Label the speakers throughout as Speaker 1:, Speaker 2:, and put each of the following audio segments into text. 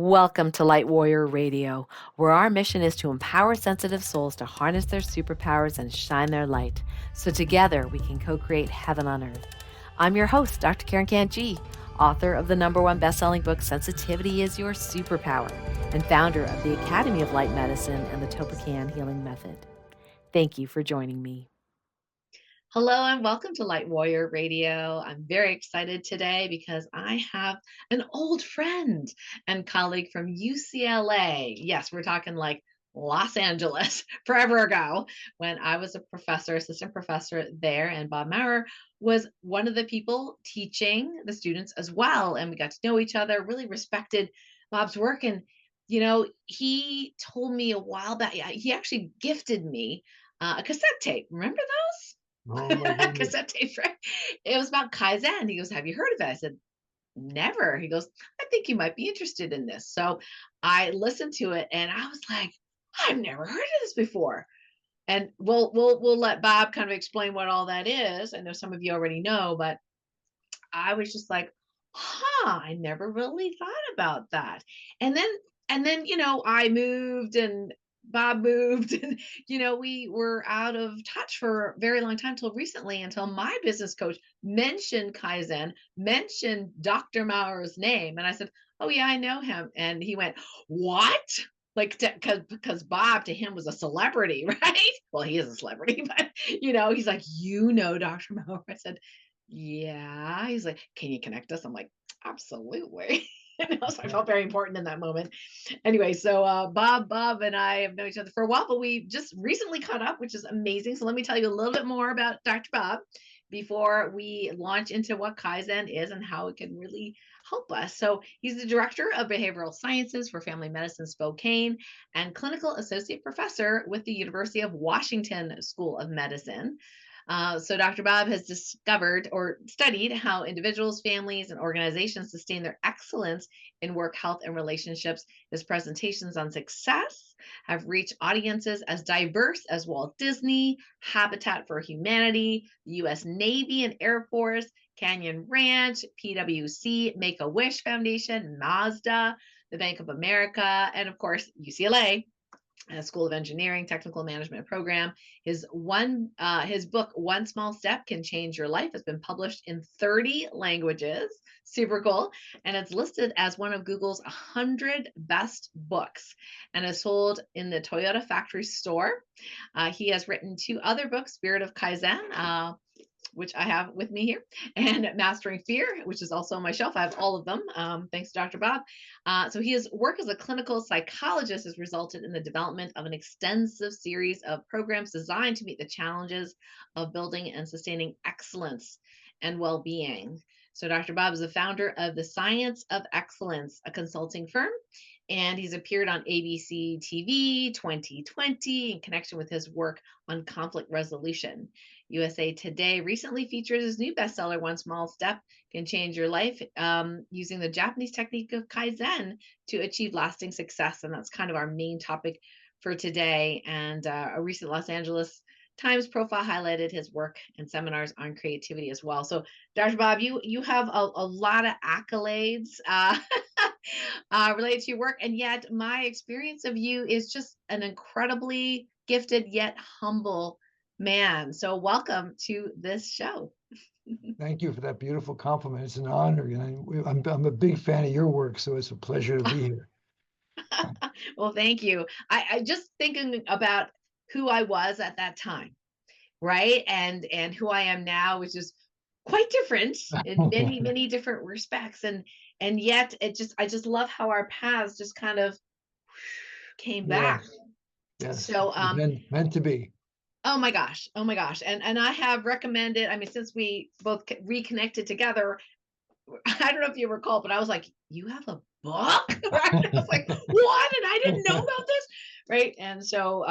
Speaker 1: Welcome to Light Warrior Radio, where our mission is to empower sensitive souls to harness their superpowers and shine their light, so together we can co-create heaven on earth. I'm your host, Dr. 𝗟𝗡𝗟𝗣𝗙, author of the #1 best-selling book, Sensitivity is Your Superpower, and founder of the Academy of Light Medicine and the 𝗛𝗘𝗟𝗡𝗟 Healing Method. Thank you for joining me. Hello and welcome to Light Warrior Radio. I'm very excited today because I have an old friend and colleague from UCLA. Yes, we're talking like Los Angeles, forever ago, when I was a professor, assistant professor there, and Bob Maurer was one of the people teaching the students as well. And we got to know each other, really respected Bob's work. And, he told me a while back, yeah, he actually gifted me a cassette tape. Remember those?
Speaker 2: Oh my goodness.
Speaker 1: Cassette tape, right? It was about Kaizen. He goes, "Have you heard of it?" I said, "Never." He goes, "I think you might be interested in this." So I listened to it and I was like, "I've never heard of this before." And we'll let Bob kind of explain what all that is. I know some of you already know, but I was just like, "Huh, I never really thought about that." And then I moved and Bob moved and we were out of touch for a very long time till recently, until my business coach mentioned Kaizen, mentioned Dr. Maurer's name, and I said, "Oh yeah, I know him." And he went, "What?" Like, because Bob to him was a celebrity, right? Well, he is a celebrity, but he's like, Dr. Maurer. I said, "Yeah." He's like, "Can you connect us?" I'm like, "Absolutely." So I felt very important in that moment. Anyway, so Bob and I have known each other for a while, but we just recently caught up, which is amazing. So let me tell you a little bit more about Dr. Bob before we launch into what Kaizen is and how it can really help us. So he's the director of behavioral sciences for Family Medicine Spokane and clinical associate professor with the University of Washington School of Medicine. So Dr. Bob has discovered or studied how individuals, families, and organizations sustain their excellence in work, health, and relationships. His presentations on success have reached audiences as diverse as Walt Disney, Habitat for Humanity, the U.S. Navy and Air Force, Canyon Ranch, PwC, Make-A-Wish Foundation, Mazda, the Bank of America, and of course, UCLA. School of Engineering Technical Management Program. His book One Small Step Can Change Your Life has been published in 30 languages. Super cool. And it's listed as one of Google's 100 best books and is sold in the Toyota factory store. He has written 2 other books, Spirit of Kaizen, which I have with me here, and Mastering Fear, which is also on my shelf. I have all of them, thanks to Dr. Bob. So his work as a clinical psychologist has resulted in the development of an extensive series of programs designed to meet the challenges of building and sustaining excellence and well-being. So Dr. Bob is the founder of the Science of Excellence, a consulting firm, and he's appeared on ABC TV 2020 in connection with his work on conflict resolution. USA Today recently featured his new bestseller, One Small Step Can Change Your Life, using the Japanese technique of Kaizen to achieve lasting success. And that's kind of our main topic for today. And a recent Los Angeles Times profile highlighted his work and seminars on creativity as well. So, Dr. Bob, you have a lot of accolades related to your work, and yet my experience of you is just an incredibly gifted yet humble man. So, welcome to this show.
Speaker 2: Thank you for that beautiful compliment. It's an honor. And I'm a big fan of your work, so it's a pleasure to be here.
Speaker 1: Well, thank you. I just thinking about who I was at that time, right? And who I am now, which is quite different in many different respects. And yet I just love how our paths just kind of came back.
Speaker 2: Yes, yes.
Speaker 1: So
Speaker 2: Meant to be.
Speaker 1: oh my gosh, oh my gosh. And I have recommended, I mean, since we both reconnected together, I don't know if you recall, but I was like, "You have a book?" Right? I was like, "What?" And I didn't know about this, right? And so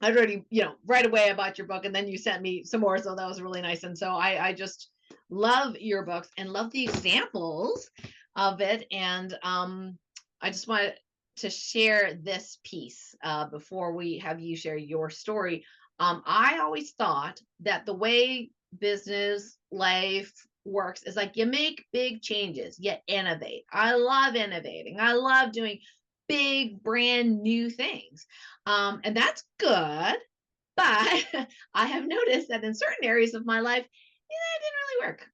Speaker 1: I'd already, right away I bought your book, and then you sent me some more, so that was really nice. And so I just love your books and love the examples of it. And I just wanted to share this piece before we have you share your story. I always thought that the way business, life, works is like you make big changes, you innovate. I love innovating. I love doing big brand new things. And that's good. But I have noticed that in certain areas of my life, it didn't really work.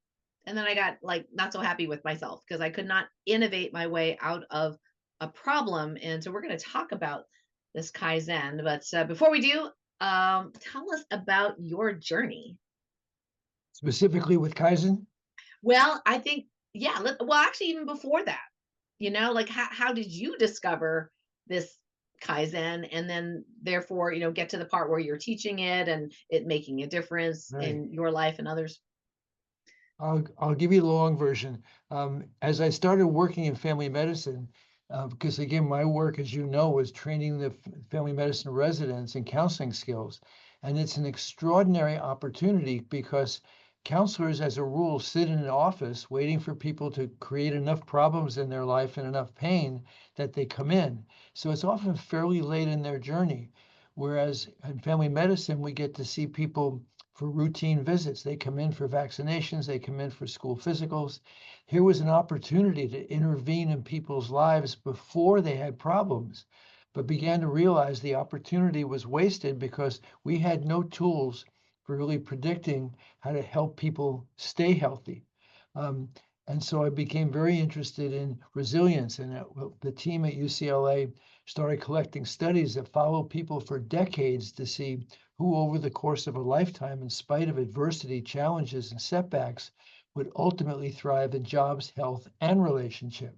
Speaker 1: And then I got like not so happy with myself because I could not innovate my way out of a problem. And so we're going to talk about this Kaizen. But before we do, tell us about your journey.
Speaker 2: Specifically with Kaizen?
Speaker 1: Well, I think, yeah, well, actually, even before that, like how did you discover this Kaizen and then therefore, get to the part where you're teaching it and it making a difference
Speaker 2: Right.
Speaker 1: in your life and others?
Speaker 2: I'll give you the long version. As I started working in family medicine, because again, my work, as you know, was training the family medicine residents in counseling skills. And it's an extraordinary opportunity because counselors, as a rule, sit in an office waiting for people to create enough problems in their life and enough pain that they come in. So it's often fairly late in their journey. Whereas in family medicine, we get to see people for routine visits. They come in for vaccinations, they come in for school physicals. Here was an opportunity to intervene in people's lives before they had problems, but began to realize the opportunity was wasted because we had no tools for really predicting how to help people stay healthy. Um, and so I became very interested in resilience, and the team at UCLA started collecting studies that follow people for decades to see who over the course of a lifetime, in spite of adversity, challenges, and setbacks, would ultimately thrive in jobs, health, and relationship.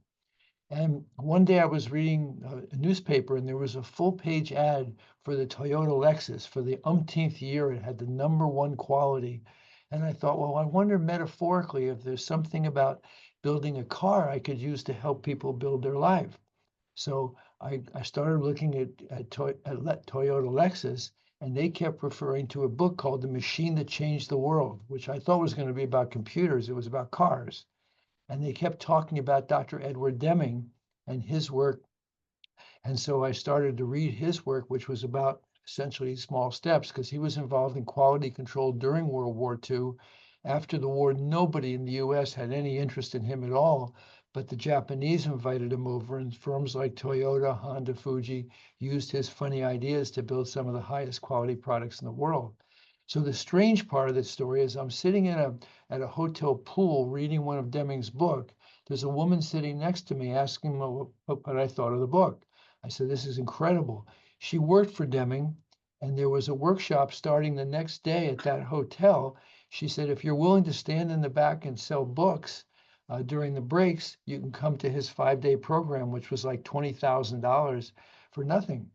Speaker 2: And one day I was reading a newspaper and there was a full page ad for the Toyota Lexus for the umpteenth year. It had the number one quality. And I thought, well, I wonder metaphorically if there's something about building a car I could use to help people build their life. So I started looking at Toyota Lexus, and they kept referring to a book called The Machine That Changed the World, which I thought was going to be about computers. It was about cars. And they kept talking about Dr. Edward Deming and his work. And so I started to read his work, which was about essentially small steps, because he was involved in quality control during World War II. After the war, nobody in the US had any interest in him at all, but the Japanese invited him over, and firms like Toyota, Honda, Fuji used his funny ideas to build some of the highest quality products in the world. So the strange part of this story is I'm sitting at a hotel pool reading one of Deming's book. There's a woman sitting next to me asking me what I thought of the book. I said, this is incredible. She worked for Deming, and there was a workshop starting the next day at that hotel. She said, if you're willing to stand in the back and sell books during the breaks, you can come to his 5-day program, which was like $20,000 for nothing.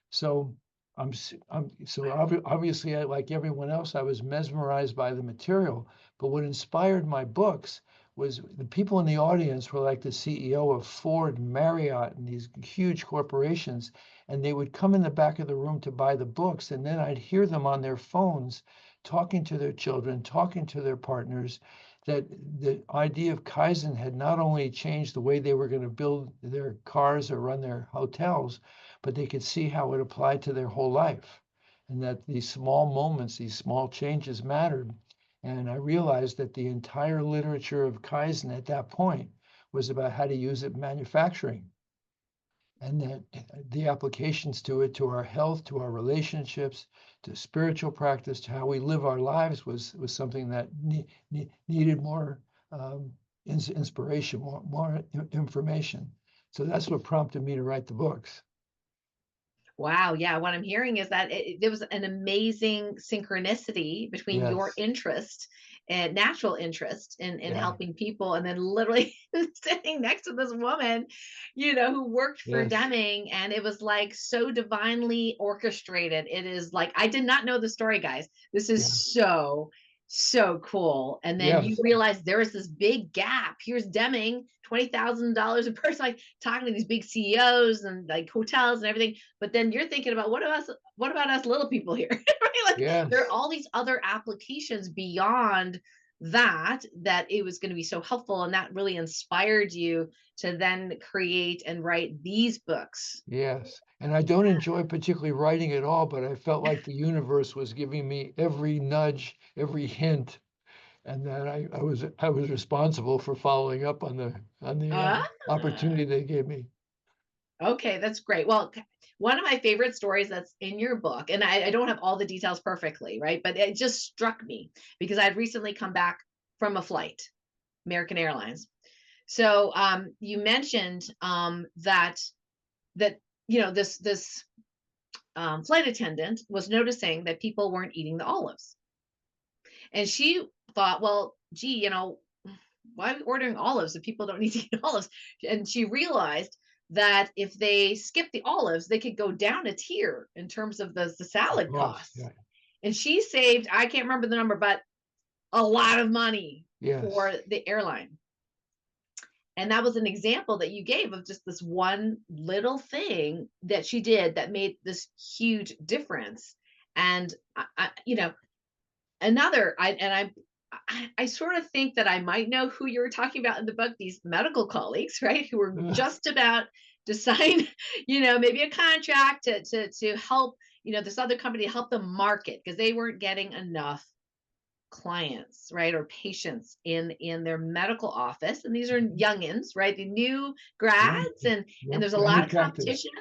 Speaker 2: So obviously, like everyone else, I was mesmerized by the material. But what inspired my books was the people in the audience were like the CEO of Ford, Marriott, and these huge corporations, and they would come in the back of the room to buy the books, and then I'd hear them on their phones talking to their children, talking to their partners. That the idea of Kaizen had not only changed the way they were going to build their cars or run their hotels, but they could see how it applied to their whole life, and that these small moments, these small changes mattered. And I realized that the entire literature of Kaizen at that point was about how to use it in manufacturing, and that the applications to it, to our health, to our relationships, to spiritual practice, to how we live our lives was something that needed more inspiration, more information. So that's what prompted me to write the books.
Speaker 1: Wow, yeah, what I'm hearing is that there was an amazing synchronicity between your
Speaker 2: Yes.
Speaker 1: interest and natural interest in
Speaker 2: Yeah.
Speaker 1: helping people, and then literally sitting next to this woman, who worked for
Speaker 2: Yes.
Speaker 1: Deming, and it was like so divinely orchestrated. It is like I did not know the story, guys. This
Speaker 2: Yeah.
Speaker 1: is so cool. And then you
Speaker 2: Yes.
Speaker 1: realize there is this big gap. Here's Deming, $20,000 a person, like talking to these big CEOs and like hotels and everything. But then you're thinking about what about us little people here? Right? Like there are
Speaker 2: Yes.
Speaker 1: all these other applications beyond that it was going to be so helpful. And that really inspired you to then create and write these books.
Speaker 2: Yes. And I don't enjoy particularly writing at all, but I felt like the universe was giving me every nudge, every hint, and then I was responsible for following up on the
Speaker 1: Ah,
Speaker 2: opportunity they gave me.
Speaker 1: okay, that's great. Well, one of my favorite stories that's in your book, and I don't have all the details perfectly, right? But it just struck me because I'd recently come back from a flight, American Airlines. So you mentioned that this flight attendant was noticing that people weren't eating the olives, and she thought, well, gee, why are we ordering olives if people don't need to eat olives? And she realized that if they skip the olives, they could go down a tier in terms of the
Speaker 2: Of
Speaker 1: salad
Speaker 2: course,
Speaker 1: costs.
Speaker 2: yeah.
Speaker 1: And she saved, I can't remember the number, but a lot of money for
Speaker 2: Yes.
Speaker 1: the airline. And that was an example that you gave of just this one little thing that she did that made this huge difference. And another, I sort of think that I might know who you were talking about in the book, these medical colleagues, right? Who were
Speaker 2: Ugh,
Speaker 1: just about to sign, maybe a contract to help, this other company to help them market because they weren't getting enough clients, right, or patients in their medical office. And these are youngins, right? The new
Speaker 2: yeah,
Speaker 1: grads, and
Speaker 2: yep,
Speaker 1: there's a
Speaker 2: brand
Speaker 1: lot
Speaker 2: new
Speaker 1: of
Speaker 2: practice.
Speaker 1: competition.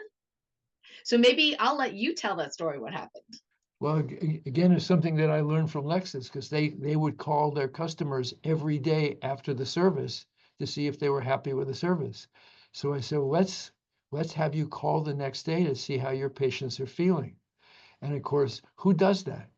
Speaker 1: So maybe I'll let you tell that story, what happened.
Speaker 2: Well, again, it's something that I learned from Lexus because they would call their customers every day after the service to see if they were happy with the service. So I said, well, let's have you call the next day to see how your patients are feeling. And of course, who does that?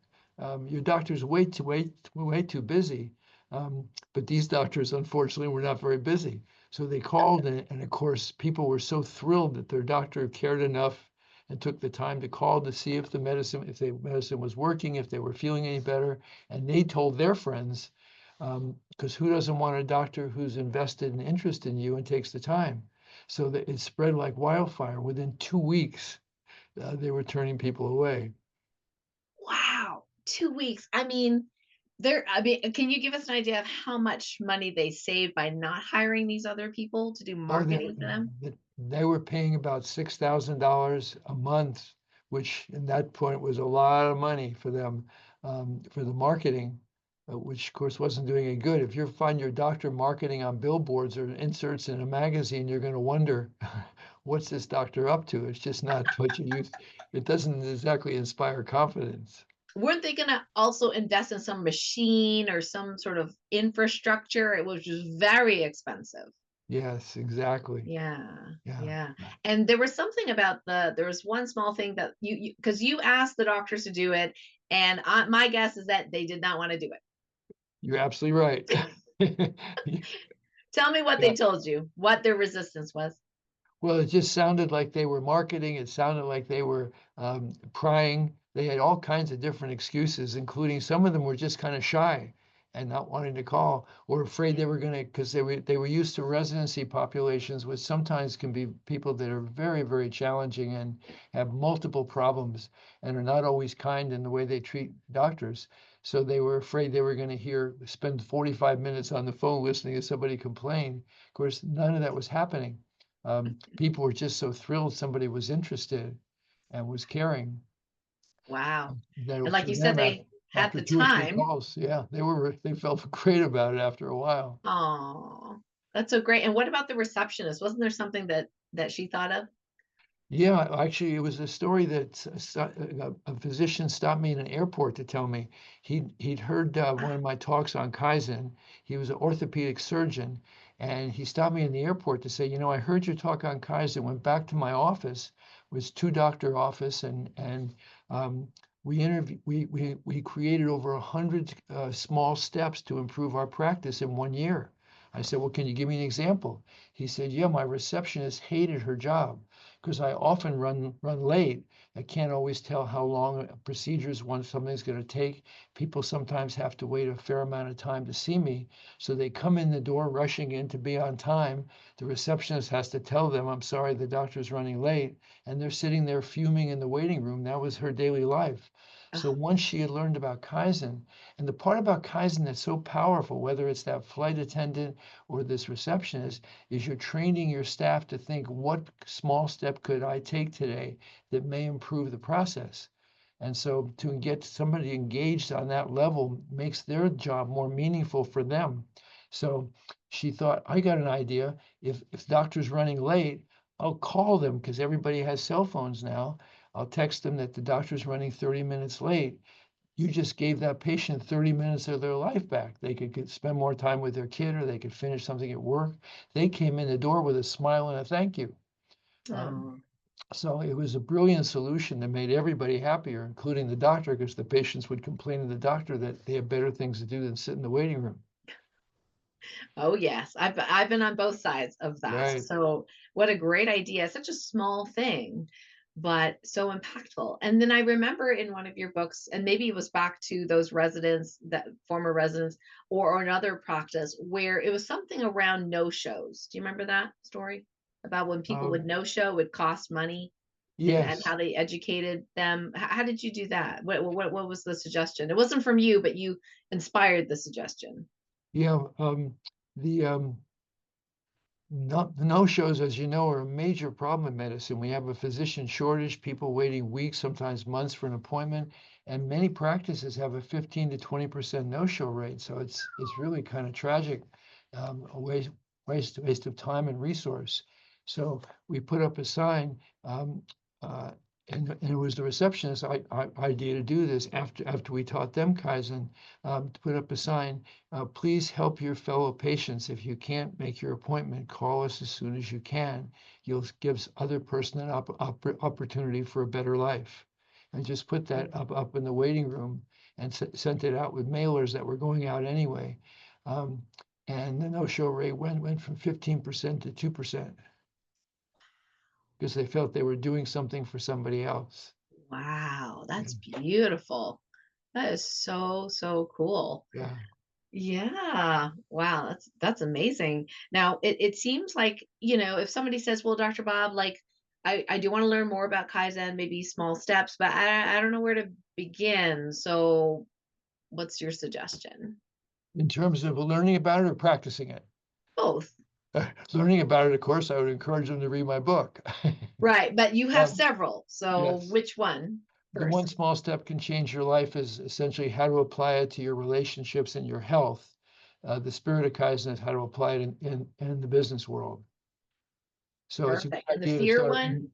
Speaker 2: Your doctor's way too busy. But these doctors, unfortunately, were not very busy. So they called, and of course, people were so thrilled that their doctor cared enough and took the time to call to see if the medicine was working, if they were feeling any better. And they told their friends, because who doesn't want a doctor who's invested and interested in you and takes the time? So that it spread like wildfire. Within 2 weeks, they were turning people away.
Speaker 1: Wow, 2 weeks. Can you give us an idea of how much money they saved by not hiring these other people to do
Speaker 2: Oh,
Speaker 1: marketing for them?
Speaker 2: they were paying about $6,000 a month, which in that point was a lot of money for them, for the marketing, which of course wasn't doing any good. If you find your doctor marketing on billboards or inserts in a magazine, you're going to wonder, what's this doctor up to? It's just not what you use. It doesn't exactly inspire confidence.
Speaker 1: Weren't they going to also invest in some machine or some sort of infrastructure? It was just very expensive.
Speaker 2: Yes, exactly.
Speaker 1: Yeah,
Speaker 2: Yeah.
Speaker 1: yeah.
Speaker 2: Yeah.
Speaker 1: And there was something about there was one small thing that because you asked the doctors to do it, and my guess is that they did not want to do it.
Speaker 2: You're absolutely right.
Speaker 1: Tell me what
Speaker 2: Yeah.
Speaker 1: they told you, what their resistance was.
Speaker 2: Well, it just sounded like they were marketing. It sounded like they were prying. They had all kinds of different excuses, including some of them were just kind of shy and not wanting to call or afraid they were going to, because they were used to residency populations, which sometimes can be people that are very, very challenging and have multiple problems and are not always kind in the way they treat doctors. So they were afraid they were going to spend 45 minutes on the phone listening to somebody complain. Of course, none of that was happening. People were just so thrilled somebody was interested and was caring
Speaker 1: Wow. And
Speaker 2: that
Speaker 1: like
Speaker 2: for
Speaker 1: you said,
Speaker 2: them,
Speaker 1: they had
Speaker 2: after
Speaker 1: the
Speaker 2: two or three
Speaker 1: time.
Speaker 2: calls, yeah, they felt great about it after a while.
Speaker 1: Oh, that's so great. And what about the receptionist? Wasn't there something that she thought of?
Speaker 2: Yeah, actually, it was a story that a physician stopped me in an airport to tell me he'd heard one of my talks on Kaizen. He was an orthopedic surgeon, and he stopped me in the airport to say, I heard your talk on Kaizen. Went back to my office, was two-doctor office, and we created over 100 small steps to improve our practice in 1 year. I said, well, can you give me an example? He said, yeah, my receptionist hated her job because I often run late. I can't always tell how long a procedures when something's going to take. People sometimes have to wait a fair amount of time to see me, so they come in the door rushing in to be on time. The receptionist has to tell them, "I'm sorry, the doctor's running late," and they're sitting there fuming in the waiting room. That was her daily life. So
Speaker 1: Oh,
Speaker 2: once she had learned about Kaizen, and the part about Kaizen that's so powerful, whether it's that flight attendant or this receptionist, is you're training your staff to think, what small step could I take today that may improve the process? And so to get somebody engaged on that level makes their job more meaningful for them. So she thought, I got an idea. If the doctor's running late, I'll call them because everybody has cell phones now. I'll text them that the doctor's running 30 minutes late. You just gave that patient 30 minutes of their life back. They could spend more time with their kid, or they could finish something at work. They came in the door with a smile and a thank you. Um,
Speaker 1: Oh.
Speaker 2: so it was a brilliant solution that made everybody happier, including the doctor, because the patients would complain to the doctor that they have better things to do than sit in the waiting room.
Speaker 1: Oh yes, I've been on both sides of that.
Speaker 2: Right.
Speaker 1: So what a great idea. Such a small thing, but so impactful. And then I remember in one of your books, and maybe it was back to those residents, that former residents, or another practice where it was something around no shows. Do you remember that story about when people would
Speaker 2: Um,
Speaker 1: no show would cost money, and
Speaker 2: yes.
Speaker 1: how they educated them? How did you do that? What was the suggestion? It wasn't from you, but you inspired the suggestion.
Speaker 2: Yeah. The no-shows, as you know, are a major problem in medicine. We have a physician shortage, people waiting weeks, sometimes months for an appointment, and many practices have a 15 to 20% no-show rate. So it's really kind of tragic, a waste of time and resource. So we put up a sign, uh, and it was the receptionist's idea to do this after we taught them Kaizen, to put up a sign. Please help your fellow patients. If you can't make your appointment, call us as soon as you can. You'll give other person an opportunity for a better life. And just put that up in the waiting room and sent it out with mailers that were going out anyway. Um, and the no-show rate went from 15% to 2% because they felt they were doing something for somebody else.
Speaker 1: Wow,
Speaker 2: Yeah.
Speaker 1: that's beautiful. That is so, so cool.
Speaker 2: Yeah.
Speaker 1: Yeah. Wow, that's amazing. Now, it seems like, if somebody says, "Well, Dr. Bob, like I do want to learn more about Kaizen, maybe small steps, but I don't know where to begin." So, what's your suggestion?
Speaker 2: In terms of learning about it or practicing it.
Speaker 1: Both.
Speaker 2: Learning about it, of course, I would encourage them to read my book.
Speaker 1: Right, but you have
Speaker 2: Um,
Speaker 1: several. So,
Speaker 2: yes.
Speaker 1: which one
Speaker 2: The one
Speaker 1: first?
Speaker 2: small step can change your life is essentially how to apply it to your relationships and your health. The spirit of Kaizen is how to apply it in the business world. So it's a good
Speaker 1: Perfect. And the
Speaker 2: idea to
Speaker 1: fear
Speaker 2: start.
Speaker 1: one?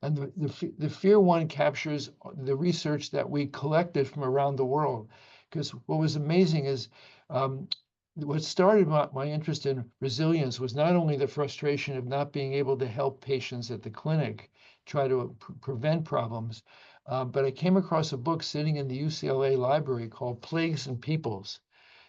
Speaker 2: And the fear one captures the research that we collected from around the world. Because what was amazing is um, what started my interest in resilience was not only the frustration of not being able to help patients at the clinic try to prevent problems, but I came across a book sitting in the UCLA library called Plagues and Peoples.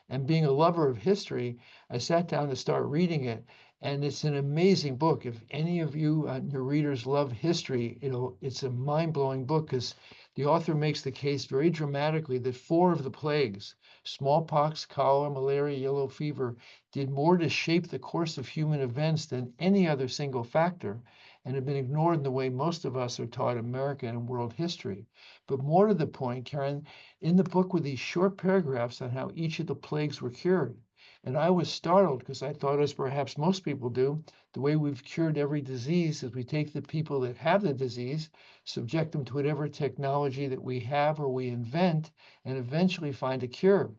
Speaker 2: And being a lover of history, I sat down to start reading it. And it's an amazing book. If any of you, your readers, love history, it's a mind-blowing book because the author makes the case very dramatically that 4 of the plagues, smallpox, cholera, malaria, yellow fever, did more to shape the course of human events than any other single factor, and have been ignored in the way most of us are taught American and world history. But more to the point, Karen, in the book were these short paragraphs on how each of the plagues were cured. And I was startled because I thought, as perhaps most people do, the way we've cured every disease is we take the people that have the disease, subject them to whatever technology that we have or we invent, and eventually find a cure.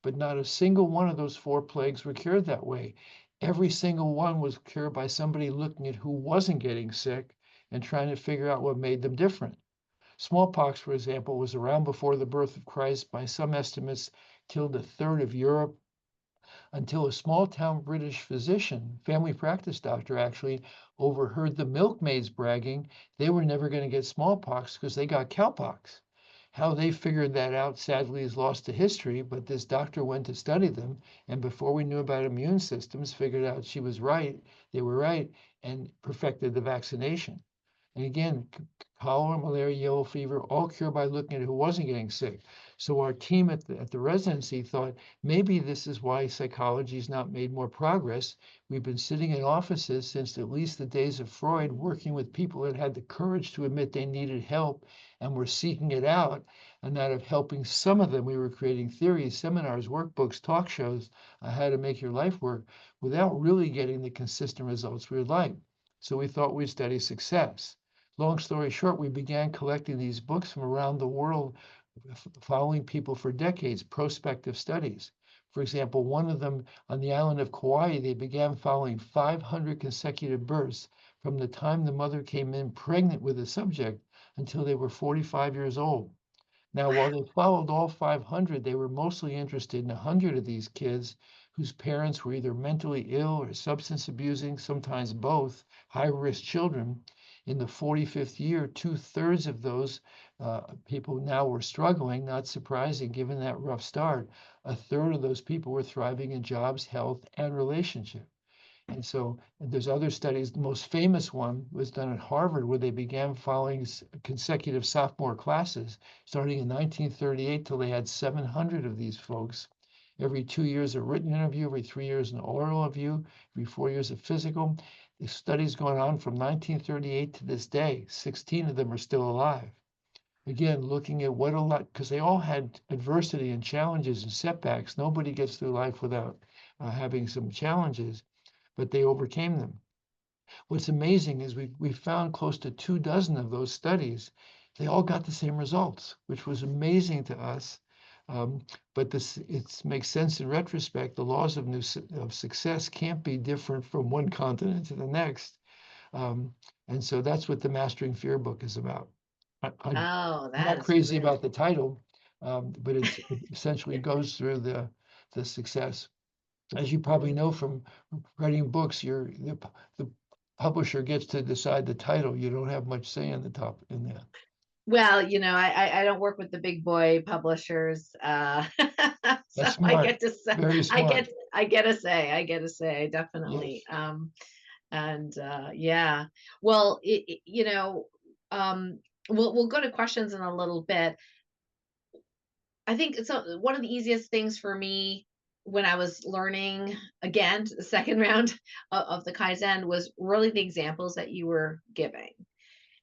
Speaker 2: But not a single one of those 4 plagues were cured that way. Every single one was cured by somebody looking at who wasn't getting sick and trying to figure out what made them different. Smallpox, for example, was around before the birth of Christ. By some estimates, killed a third of Europe until a small town British physician, family practice doctor actually, overheard the milkmaids bragging they were never going to get smallpox because they got cowpox. How they figured that out sadly is lost to history, but this doctor went to study them, and before we knew about immune systems, figured out she was right, they were right, and perfected the vaccination. And again, cholera, malaria, yellow fever, all cured by looking at who wasn't getting sick. So our team at the residency thought maybe this is why psychology has not made more progress. We've been sitting in offices since at least the days of Freud, working with people that had the courage to admit they needed help and were seeking it out. And out of helping some of them, we were creating theories, seminars, workbooks, talk shows on how to make your life work without really getting the consistent results we would like. So we thought we'd study success. Long story short, we began collecting these books from around the world, following people for decades, prospective studies. For example, one of them on the island of Kauai, they began following 500 consecutive births from the time the mother came in pregnant with the subject until they were 45 years old. Now, while they followed all 500, they were mostly interested in 100 of these kids whose parents were either mentally ill or substance abusing, sometimes both, high-risk children. In the 45th year, two-thirds of those people now were struggling, not surprising given that rough start. A third of those people were thriving in jobs, health, and relationship. And so and there's other studies. The most famous one was done at Harvard, where they began following consecutive sophomore classes, starting in 1938 till they had 700 of these folks. Every 2 years, a written interview, every 3 years, an oral review, every 4 years, a physical. The study's going on from 1938 to this day. 16 of them are still alive. Again, looking at what a lot, because they all had adversity and challenges and setbacks. Nobody gets through life without having some challenges, but they overcame them. What's amazing is we found close to 2 dozen of those studies. They all got the same results, which was amazing to us. But this it makes sense in retrospect. The laws of success can't be different from one continent to the next. And so that's what the Mastering Fear book is about. I'm
Speaker 1: Oh, that
Speaker 2: not
Speaker 1: is
Speaker 2: crazy
Speaker 1: really
Speaker 2: about the title, but it essentially goes through the success. As you probably know from writing books, the publisher gets to decide the title. You don't have much say in the top in that.
Speaker 1: well, I don't work with the big boy publishers, so
Speaker 2: That's
Speaker 1: I
Speaker 2: smart,
Speaker 1: get to say,
Speaker 2: very smart.
Speaker 1: I get to say, definitely.
Speaker 2: Yes.
Speaker 1: And yeah, well, we'll go to questions in a little bit. I think so. One of the easiest things for me when I was learning again, the second round of the Kaizen was really the examples that you were giving.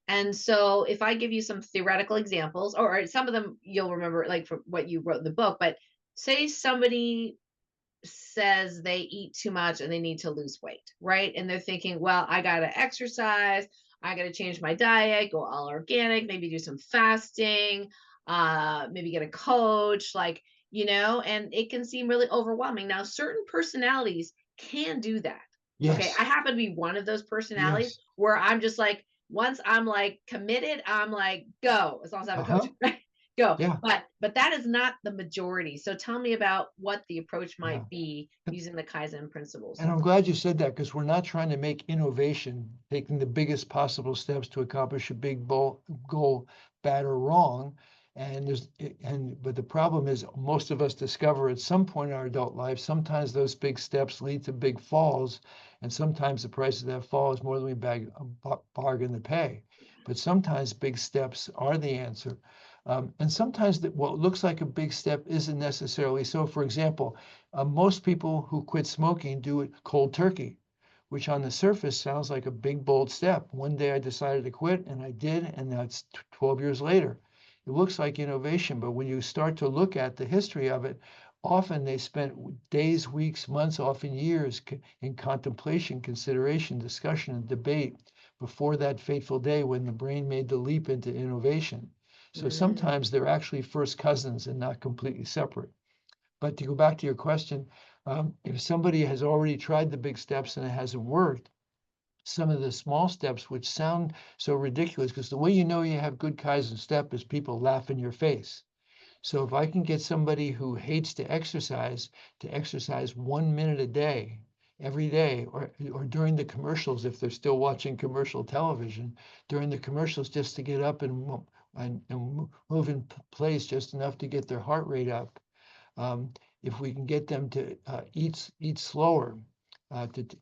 Speaker 1: And so if I give you some theoretical examples, or some of them you'll remember, like from what you wrote in the book, but say somebody says they eat too much and they need to lose weight, right? And they're thinking, well, I got to exercise, I got to change my diet, go all organic, maybe do some fasting, maybe get a coach, like, and it can seem really overwhelming. Now, certain personalities can do that. Okay.
Speaker 2: Yes.
Speaker 1: I happen to be one of those personalities
Speaker 2: Yes.
Speaker 1: where I'm just like, once I'm like committed, I'm like, go, as long as I have a coach,
Speaker 2: Uh-huh.
Speaker 1: right? Go.
Speaker 2: Yeah.
Speaker 1: But that is not the majority. So tell me about what the approach
Speaker 2: Yeah.
Speaker 1: might be using the Kaizen principles.
Speaker 2: And I'm glad you said that because we're not trying to make innovation, taking the biggest possible steps to accomplish a big goal, bad or wrong. But the problem is most of us discover at some point in our adult life, sometimes those big steps lead to big falls, and sometimes the price of that fall is more than we bargain to pay. But sometimes big steps are the answer. And sometimes what looks like a big step isn't necessarily so. For example, most people who quit smoking do it cold turkey, which on the surface sounds like a big, bold step. One day I decided to quit, and I did, and that's 12 years later. It looks like innovation, but when you start to look at the history of it, often they spent days, weeks, months, often years in contemplation, consideration, discussion, and debate before that fateful day when the brain made the leap into innovation. So
Speaker 1: Mm,
Speaker 2: sometimes they're actually first cousins and not completely separate. But to go back to your question, if somebody has already tried the big steps and it hasn't worked, some of the small steps, which sound so ridiculous, because the way you know you have good Kaizen step is people laugh in your face. So if I can get somebody who hates to exercise 1 minute a day, every day, or during the commercials, if they're still watching commercial television, during the commercials, just to get up and move in place just enough to get their heart rate up. If we can get them to eat slower,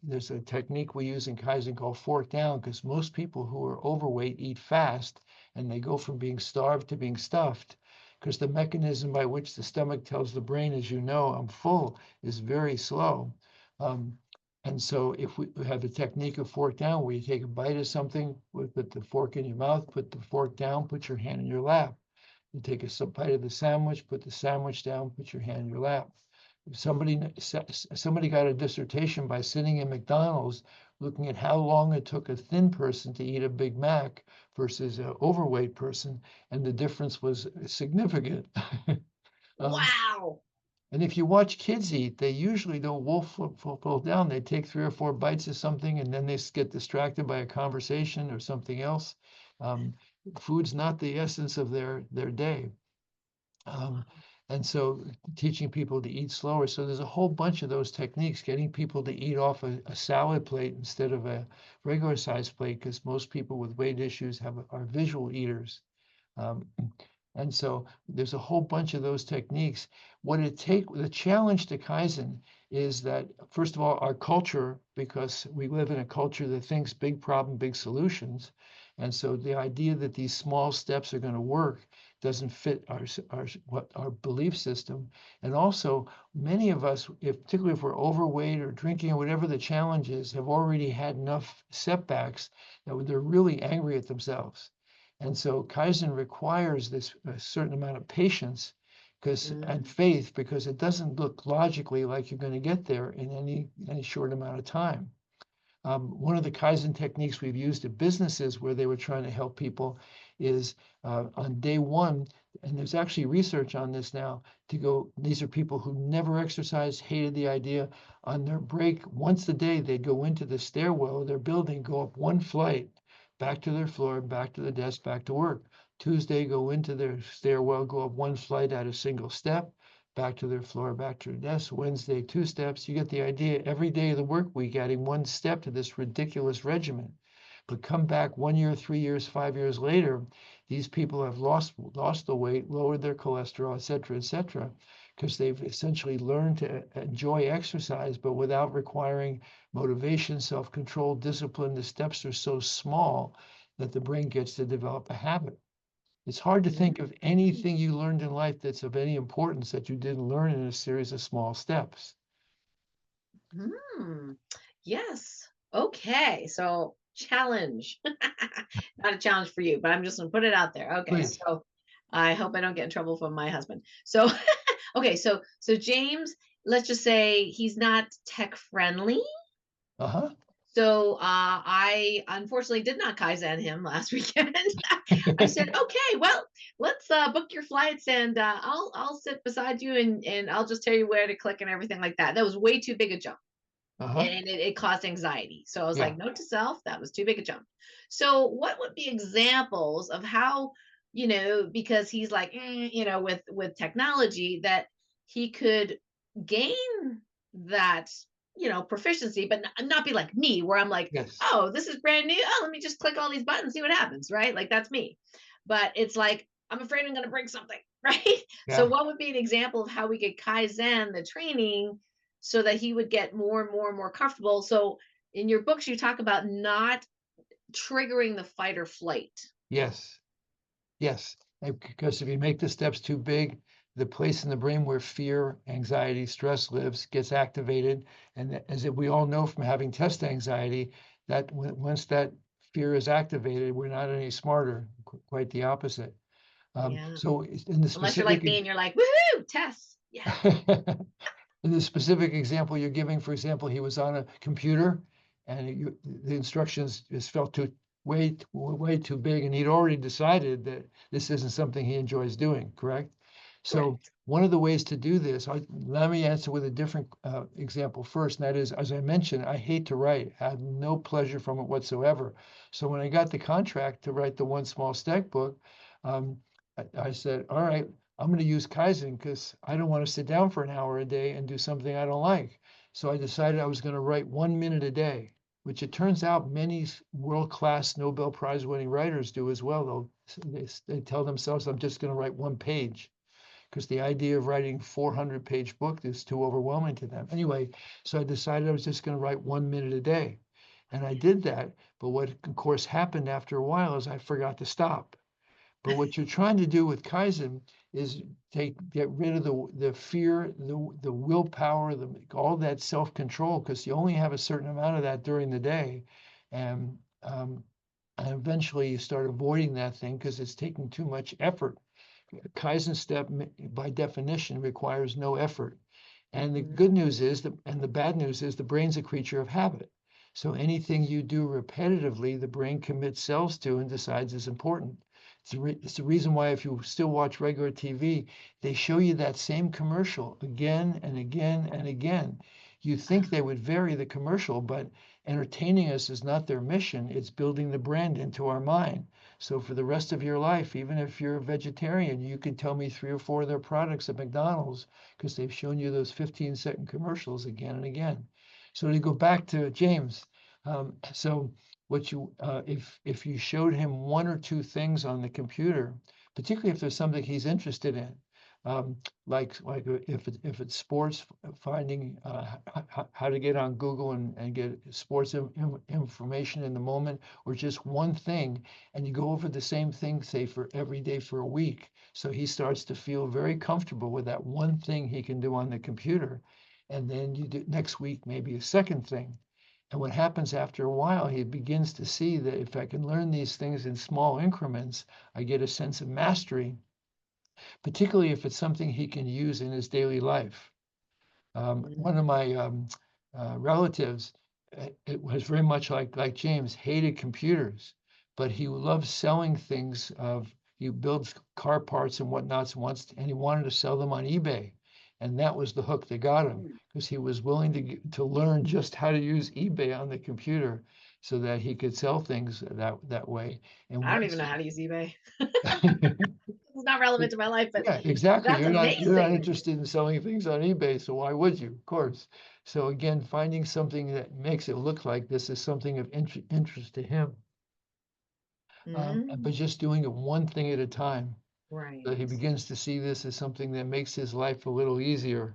Speaker 2: there's a technique we use in Kaizen called fork down, because most people who are overweight eat fast and they go from being starved to being stuffed, because the mechanism by which the stomach tells the brain, as you know, I'm full, is very slow. Um, and so if we have the technique of fork down, where you take a bite of something, put the fork in your mouth, put the fork down, put your hand in your lap. You take a bite of the sandwich, put the sandwich down, put your hand in your lap. If somebody got a dissertation by sitting in McDonald's looking at how long it took a thin person to eat a Big Mac versus an overweight person, and the difference was significant. Um,
Speaker 1: Wow.
Speaker 2: and if you watch kids eat, they usually don't fall down. They take 3 or 4 bites of something and then they get distracted by a conversation or something else. Um, Food's not the essence of their day. Um, and so teaching people to eat slower. So there's a whole bunch of those techniques, getting people to eat off a salad plate instead of a regular size plate, because most people with weight issues are visual eaters. Um, and so there's a whole bunch of those techniques. The challenge to Kaizen is that, first of all, our culture, because we live in a culture that thinks big problem, big solutions. And so the idea that these small steps are going to work doesn't fit our belief system. And also, many of us, particularly if we're overweight or drinking or whatever the challenge is, have already had enough setbacks that they're really angry at themselves. And so Kaizen requires this a certain amount of patience and
Speaker 1: Mm,
Speaker 2: faith, because it doesn't look logically like you're going to get there in any short amount of time. One of the Kaizen techniques we've used at businesses where they were trying to help people is on day one, and there's actually research on this now, these are people who never exercised, hated the idea. On their break, once a day, they'd go into the stairwell of their building, go up one flight, back to their floor, back to the desk, back to work. Tuesday, go into their stairwell, go up one flight at a single step, back to their floor, back to their desk. Wednesday, 2 steps. You get the idea. Every day of the work week, adding 1 step to this ridiculous regimen. But come back 1 year, 3 years, 5 years later, these people have lost the weight, lowered their cholesterol, et cetera, because they've essentially learned to enjoy exercise, but without requiring motivation, self-control, discipline. The steps are so small that the brain gets to develop a habit. It's hard to think of
Speaker 1: mm,
Speaker 2: anything you learned in life that's of any importance that you didn't learn in a series of small steps.
Speaker 1: mm. Yes. Okay. So challenge. Not a challenge for you, but I'm just gonna put it out there. Okay.
Speaker 2: Please.
Speaker 1: So I hope I don't get in trouble from my husband. So okay, so James, let's just say he's not tech friendly.
Speaker 2: Uh-huh.
Speaker 1: So I unfortunately did not Kaizen him last weekend. I said, okay, well, let's book your flights and I'll sit beside you and I'll just tell you where to click and everything like that. That was way too big a jump.
Speaker 2: Uh-huh.
Speaker 1: And it caused anxiety. So I was
Speaker 2: Yeah.
Speaker 1: like, note to self, that was too big a jump. So what would be examples of how, because he's like, with technology that he could gain that, proficiency, but not be like me, where I'm like,
Speaker 2: Yes.
Speaker 1: oh, this is brand new. Oh, let me just click all these buttons, see what happens, right? Like that's me. But it's like, I'm afraid I'm going to break something, right? So
Speaker 2: Yeah.
Speaker 1: what would be an example of how we could Kaizen the training so that he would get more and more and more comfortable? So in your books, you talk about not triggering the fight or flight.
Speaker 2: Yes. Yes. Because if you make the steps too big, the place in the brain where fear, anxiety, stress lives gets activated. And as we all know from having test anxiety, that once that fear is activated, we're not any smarter, quite the opposite.
Speaker 1: Yeah.
Speaker 2: So in the
Speaker 1: Unless you're
Speaker 2: specific
Speaker 1: like me and you're like, woohoo, tests. Yeah.
Speaker 2: in the specific example you're giving, for example, he was on a computer and the instructions just felt way too big, and he'd already decided that this isn't something he enjoys doing, correct? So
Speaker 1: Correct.
Speaker 2: one of the ways to do this, let me answer with a different example first, and that is, as I mentioned, I hate to write. I had no pleasure from it whatsoever. So when I got the contract to write the One Small Step book, um, I said, all right, I'm going to use Kaizen because I don't want to sit down for an hour a day and do something I don't like. So I decided I was going to write 1 minute a day, which it turns out many world-class Nobel Prize winning writers do as well. They tell themselves, I'm just going to write 1 page, because the idea of writing 400-page book is too overwhelming to them. Anyway, so I decided I was just going to write 1 minute a day. And I did that. But what, of course, happened after a while is I forgot to stop. But what you're trying to do with Kaizen is get rid of the fear, the willpower, all that self-control, because you only have a certain amount of that during the day. And and eventually you start avoiding that thing because it's taking too much effort. Kaizen step, by definition, requires no effort. And the good
Speaker 1: Mhm.
Speaker 2: news is and the bad news is the brain's a creature of habit. So anything you do repetitively, the brain commits cells to and decides is important. It's the reason why if you still watch regular TV, they show you that same commercial again and again and again. You think they would vary the commercial, but entertaining us is not their mission. It's building the brand into our mind. So for the rest of your life, even if you're a vegetarian, you can tell me 3 or 4 of their products at McDonald's because they've shown you those 15-second commercials again and again. So to go back to James, so what you if you showed him 1 or 2 things on the computer, particularly if there's something he's interested in, if it's sports, finding how to get on Google and get sports information in the moment, or just one thing, and you go over the same thing, say for every day for a week, so he starts to feel very comfortable with that one thing he can do on the computer, and then you do next week maybe a second thing. And what happens after a while, he begins to see that if I can learn these things in small increments, I get a sense of mastery, particularly if it's something he can use in his daily life. One of
Speaker 1: Mm.
Speaker 2: my relatives, it was very much like James, hated computers, but he loves selling things. He builds car parts and whatnots, and he wanted to sell them on eBay, and that was the hook that got him
Speaker 1: Mm.
Speaker 2: because he was willing to learn just how to use eBay on the computer so that he could sell things that way. And
Speaker 1: I don't even
Speaker 2: once
Speaker 1: know how to use eBay. It's not relevant to my life, but
Speaker 2: Yeah, exactly.
Speaker 1: that's
Speaker 2: You're not
Speaker 1: amazing.
Speaker 2: interested in selling things on eBay, so why would you? Of course. So again, finding something that makes it look like this is something of interest to him, but
Speaker 1: Mm.
Speaker 2: just doing it one thing at a time. So
Speaker 1: Right.
Speaker 2: he begins to see this as something that makes his life a little easier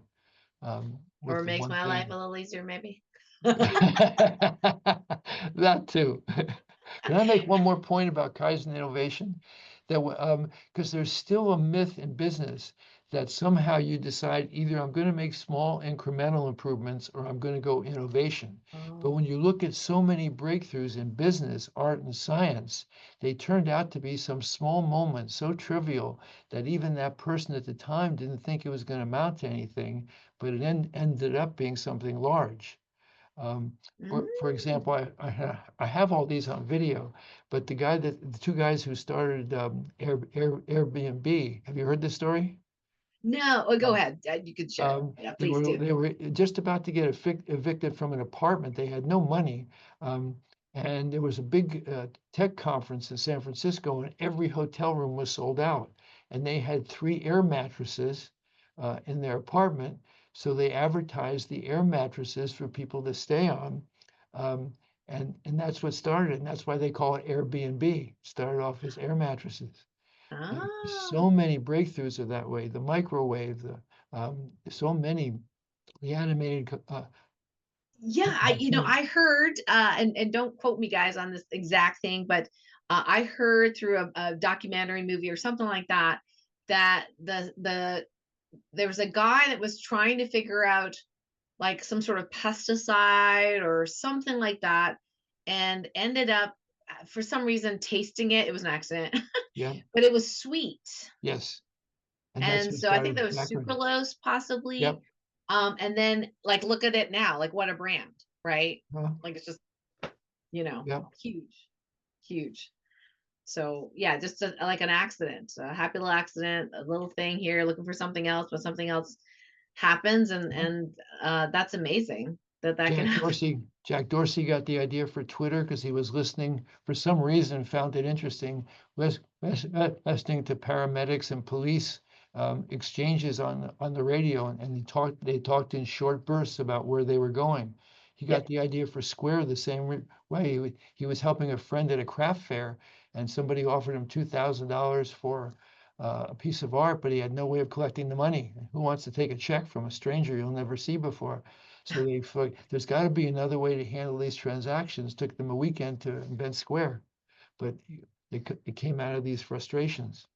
Speaker 1: Or
Speaker 2: with the
Speaker 1: makes
Speaker 2: one
Speaker 1: my life a
Speaker 2: thing.
Speaker 1: little easier, maybe.
Speaker 2: That too. Can I make one more point about Kaizen innovation? That because there's still a myth in business that somehow you decide either I'm going to make small incremental improvements or I'm going to go innovation. But when
Speaker 1: Oh.
Speaker 2: you look at so many breakthroughs in business, art, and science, they turned out to be some small moments so trivial that even that person at the time didn't think it was going to amount to anything, but it ended up being something large. Um, for
Speaker 1: Mm.
Speaker 2: example, I have all these on video, but the 2 guys who started Airbnb, have you heard this story?
Speaker 1: No. Oh, go
Speaker 2: Um,
Speaker 1: ahead. You could share. Yeah,
Speaker 2: they
Speaker 1: please
Speaker 2: were
Speaker 1: do.
Speaker 2: they were just about to get evicted from an apartment. They had no money, um, and there was a big tech conference in San Francisco, and every hotel room was sold out. And they had 3 air mattresses in their apartment, so they advertised the air mattresses for people to stay on, um, and that's what started. And that's why they call it Airbnb. Started off as air mattresses. And
Speaker 1: Ah.
Speaker 2: so many breakthroughs are that way. The microwave, so many the animated
Speaker 1: Yeah,
Speaker 2: cartoons.
Speaker 1: I heard, and don't quote me guys on this exact thing, but I heard through a documentary movie or something like that, that there was a guy that was trying to figure out like some sort of pesticide or something like that, and ended up for some reason tasting it. It was an accident,
Speaker 2: Yeah,
Speaker 1: but it was sweet.
Speaker 2: yes, and that's
Speaker 1: And
Speaker 2: what
Speaker 1: so I think
Speaker 2: started
Speaker 1: there was
Speaker 2: backwards.
Speaker 1: sucralose possibly.
Speaker 2: Yep.
Speaker 1: And then like look at it now, like what a brand, right?
Speaker 2: uh,
Speaker 1: Like it's just,
Speaker 2: yep.
Speaker 1: huge, huge. So yeah, just like an accident, a happy little accident, a little thing here, looking for something else, but something else happens, and that's amazing that that can
Speaker 2: Jack
Speaker 1: happen.
Speaker 2: Dorsey. Jack Dorsey got the idea for Twitter because he was listening for some reason, found it interesting, listening to paramedics and police exchanges on the radio, and they talked in short bursts about where they were going. He got
Speaker 1: Yep.
Speaker 2: the idea for Square the same way. He was helping a friend at a craft fair, and somebody offered him $2,000 for a piece of art, but he had no way of collecting the money. Who wants to take a check from a stranger you'll never see before? So there's got to be another way to handle these transactions. Took them a weekend to invent Square, but it came out of these frustrations.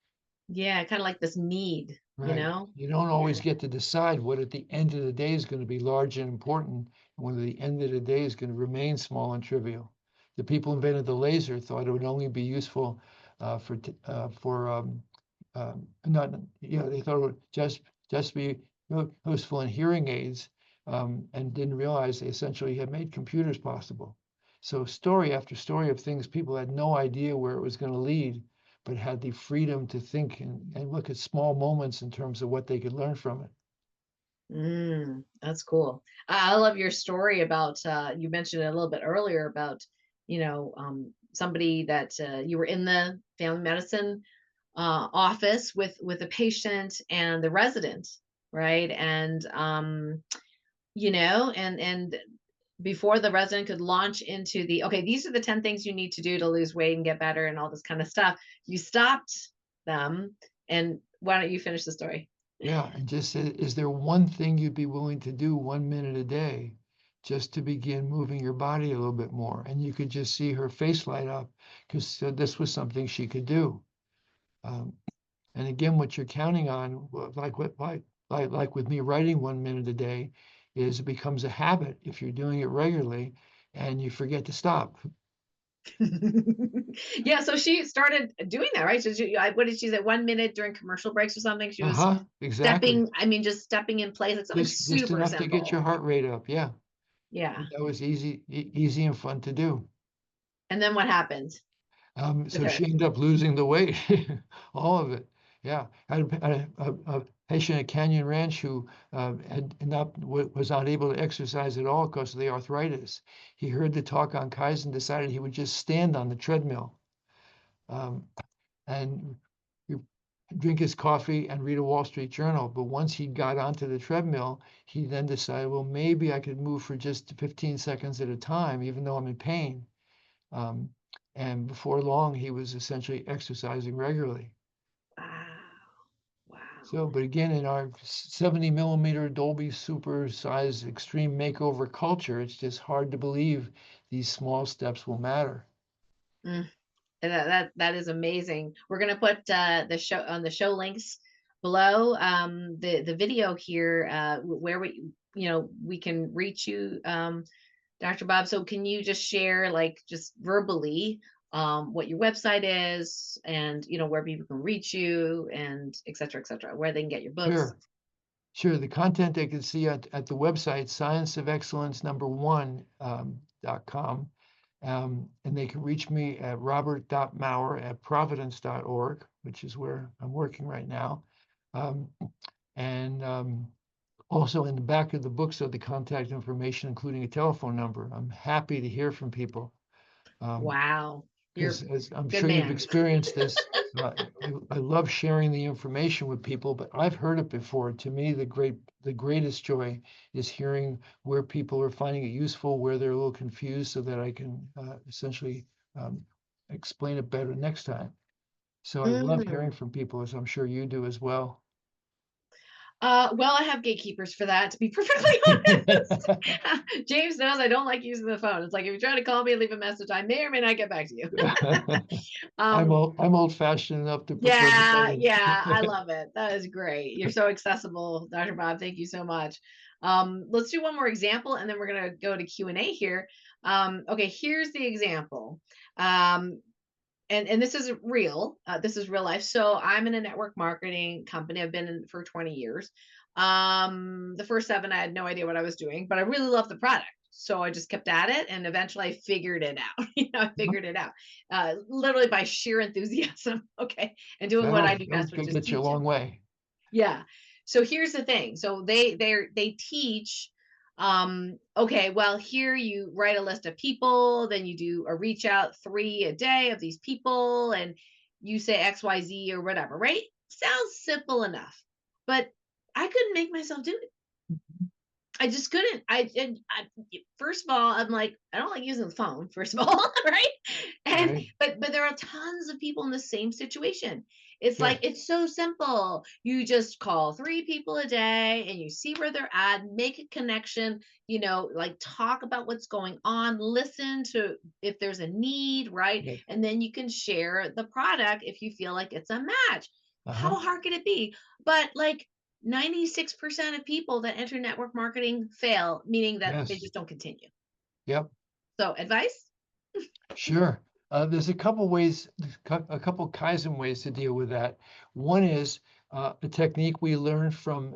Speaker 1: Yeah, kind of like this need, you
Speaker 2: Right.
Speaker 1: know?
Speaker 2: You don't
Speaker 1: Yeah.
Speaker 2: always get to decide what at the end of the day is going to be large and important, and what at the end of the day is going to remain small and trivial. The people who invented the laser thought it would only be useful for not they thought it would just be useful in hearing aids, and didn't realize they essentially had made computers possible. So story after story of things people had no idea where it was going to lead, but had the freedom to think and look at small moments in terms of what they could learn from it.
Speaker 1: That's cool. I love your story about you mentioned it a little bit earlier about, somebody that you were in the family medicine office with a patient and the resident, right? And and before the resident could launch into the, okay, these are the 10 things you need to do to lose weight and get better and all this kind of stuff, you stopped them. And why don't you finish the story?
Speaker 2: Yeah, and just say, is there one thing you'd be willing to do 1 minute a day just to begin moving your body a little bit more? And you could just see her face light up because this was something she could do. Um, and again, what you're counting on, like with me writing 1 minute a day, is it becomes a habit if you're doing it regularly and you forget to stop.
Speaker 1: Yeah, so she started doing that, right? So what did she say? 1 minute during commercial breaks or something? She was
Speaker 2: Uh-huh, exactly.
Speaker 1: stepping, I mean, just stepping in place, like something
Speaker 2: Just
Speaker 1: super
Speaker 2: enough to get your
Speaker 1: simple.
Speaker 2: heart rate up. Yeah,
Speaker 1: Yeah.
Speaker 2: that was easy and fun to do.
Speaker 1: And then what happened with
Speaker 2: So
Speaker 1: her?
Speaker 2: she ended up losing the weight, all of it. Yeah, I had a patient at Canyon Ranch who was not able to exercise at all because of the arthritis. He heard the talk on Kaizen, decided he would just stand on the treadmill um, and drink his coffee and read a Wall Street Journal. But once he got onto the treadmill, he then decided, well, maybe I could move for just 15 seconds at a time, even though I'm in pain. Um, and before long, he was essentially exercising regularly.
Speaker 1: Wow. Wow.
Speaker 2: So, but again, in our 70 millimeter Dolby super size extreme makeover culture, it's just hard to believe these small steps will matter.
Speaker 1: Mm. And that is amazing. We're gonna put the show on the show links below the video here where we can reach you, Dr. Bob. So can you just share, like, just verbally, what your website is, and where people can reach you, and et cetera, where they can get your books?
Speaker 2: Sure, sure. The content they can see at the website, scienceofexcellence1.com. And they can reach me at robert.maurer@providence.org, which is where I'm working right now. Um, and Also in the back of the books are the contact information, including a telephone number. I'm happy to hear from people.
Speaker 1: Wow,
Speaker 2: Because
Speaker 1: you're
Speaker 2: as I'm
Speaker 1: good
Speaker 2: sure you've
Speaker 1: man.
Speaker 2: experienced this, I love sharing the information with people, but I've heard it before. To me, the greatest joy is hearing where people are finding it useful, where they're a little confused, so that I can essentially um, explain it better next time. So I love hearing
Speaker 1: Mm.
Speaker 2: from people, as I'm sure you do as well.
Speaker 1: Well, I have gatekeepers for that, to be perfectly honest. James knows I don't like using the phone. It's like, if you try to call me and leave a message, I may or may not get back to you. Um,
Speaker 2: I'm old-fashioned enough to prefer the
Speaker 1: yeah,
Speaker 2: phone.
Speaker 1: yeah, I love it. That is great. You're so accessible, Dr. Bob. Thank you so much. Let's do one more example, and then we're gonna go to Q&A here. Okay, here's the example. Um, and this is real. This is real life. So I'm in a network marketing company. I've been in for 20 years. The first 7, I had no idea what I was doing, but I really loved the product. So I just kept at it, and eventually I figured it out. I figured it out, literally by sheer enthusiasm. Okay, and doing what I do
Speaker 2: That'll
Speaker 1: best, which is
Speaker 2: get you a long
Speaker 1: teaching.
Speaker 2: way.
Speaker 1: Yeah. So here's the thing. So they teach, okay, well, here you write a list of people, then you do a reach out 3 a day of these people, and you say XYZ or whatever, right? Sounds simple enough. But I couldn't make myself do it. I just couldn't. First of all, I'm like, I don't like using the phone, first of all, right? And
Speaker 2: Right?
Speaker 1: but there are tons of people in the same situation. It's like,
Speaker 2: Yes.
Speaker 1: it's so simple. You just call 3 people a day and you see where they're at, make a connection, like, talk about what's going on, listen to if there's a need, right?
Speaker 2: Yes.
Speaker 1: And then you can share the product if you feel like it's a match.
Speaker 2: Uh-huh.
Speaker 1: How hard could it be? But, like, 96% of people that enter network marketing fail, meaning that they
Speaker 2: Yes.
Speaker 1: just don't continue.
Speaker 2: Yep.
Speaker 1: So, advice?
Speaker 2: Sure. There's a couple ways, a couple Kaizen ways to deal with that. One is a technique we learned from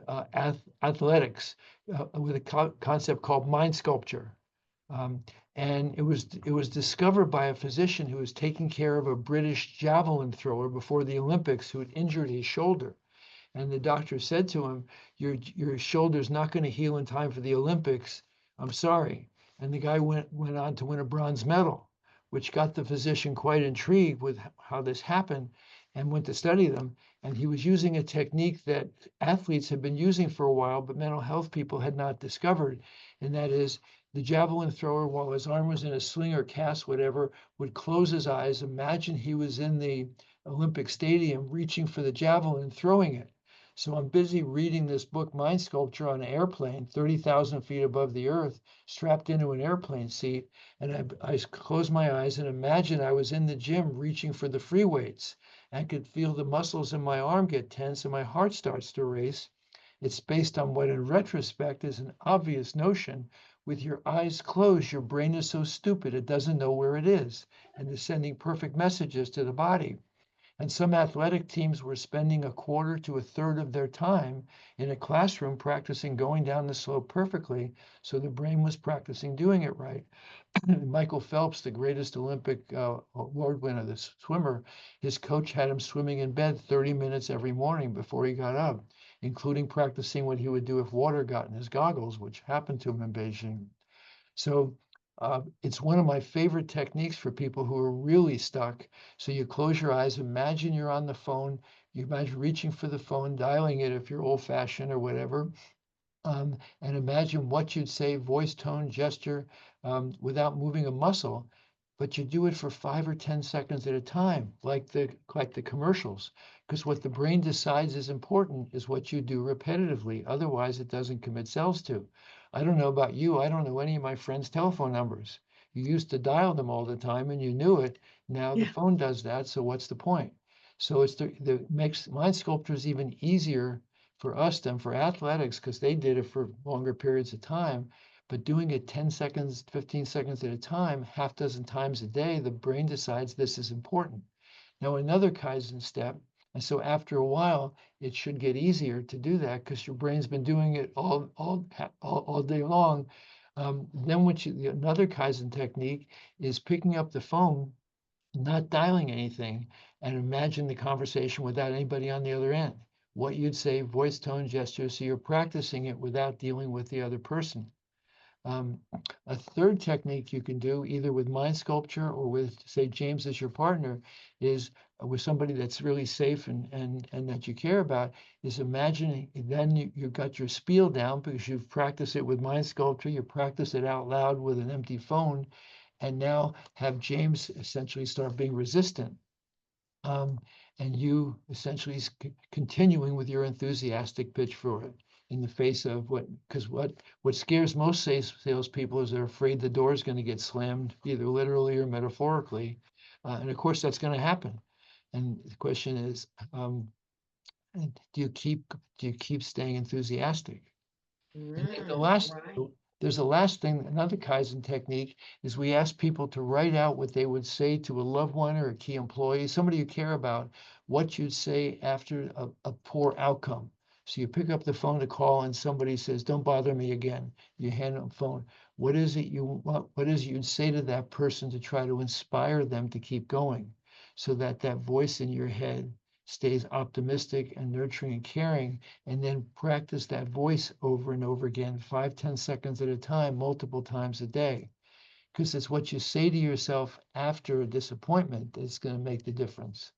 Speaker 2: athletics with a concept called mind sculpture. Um, And it was discovered by a physician who was taking care of a British javelin thrower before the Olympics who had injured his shoulder. And the doctor said to him, your shoulder's not going to heal in time for the Olympics. I'm sorry. And the guy went on to win a bronze medal, which got the physician quite intrigued with how this happened and went to study them. And he was using a technique that athletes had been using for a while, but mental health people had not discovered. And that is the javelin thrower, while his arm was in a sling or cast, whatever, would close his eyes, imagine he was in the Olympic Stadium reaching for the javelin and throwing it. So I'm busy reading this book, Mind Sculpture, on an airplane, 30,000 feet above the earth, strapped into an airplane seat. And I close my eyes and imagine I was in the gym reaching for the free weights and could feel the muscles in my arm get tense and my heart starts to race. It's based on what in retrospect is an obvious notion. With your eyes closed, your brain is so stupid it doesn't know where it is and is sending perfect messages to the body. And some athletic teams were spending a quarter to a third of their time in a classroom practicing going down the slope perfectly. So the brain was practicing doing it right. Michael Phelps, the greatest Olympic award winner, the swimmer, his coach had him swimming in bed 30 minutes every morning before he got up, including practicing what he would do if water got in his goggles, which happened to him in Beijing. So it's one of my favorite techniques for people who are really stuck. So you close your eyes, imagine you're on the phone, you imagine reaching for the phone, dialing it if you're old fashioned or whatever, and imagine what you'd say, voice, tone, gesture, without moving a muscle. But you do it for 5 or 10 seconds at a time, like the commercials, because what the brain decides is important is what you do repetitively. Otherwise, it doesn't commit cells to. I don't know about you. I don't know any of my friends' telephone numbers. You used to dial them all the time and you knew it. Now the
Speaker 1: Yeah.
Speaker 2: phone does that. So what's the point? So it's the makes mind sculptures even easier for us than for athletics because they did it for longer periods of time. But doing it 10 seconds, 15 seconds at a time, half dozen times a day, the brain decides this is important. Now, another Kaizen step, and so after a while, it should get easier to do that because your brain's been doing it all day long. Then another Kaizen technique is picking up the phone, not dialing anything, and imagine the conversation without anybody on the other end. What you'd say, voice, tone, gesture, so you're practicing it without dealing with the other person. Um, a third technique you can do, either with mind sculpture or with, say, James as your partner, is with somebody that's really safe and that you care about, is imagining then you've got your spiel down because you've practiced it with mind sculpture, you practice it out loud with an empty phone, and now have James essentially start being resistant. Um, and you essentially continuing with your enthusiastic pitch for it in the face of because what scares most salespeople is they're afraid the door is going to get slammed, either literally or metaphorically. And of course, that's going to happen. And the question is, do you keep staying enthusiastic? And then
Speaker 1: Right.
Speaker 2: there's a last thing, another Kaizen technique is we ask people to write out what they would say to a loved one or a key employee, somebody you care about, what you'd say after a poor outcome. So you pick up the phone to call and somebody says, don't bother me again. You hand them the phone. What is it you want? What is it you'd say to that person to try to inspire them to keep going so that that voice in your head stays optimistic and nurturing and caring, and then practice that voice over and over again, 5, 10 seconds at a time, multiple times a day. Because it's what you say to yourself after a disappointment that's going to make the difference.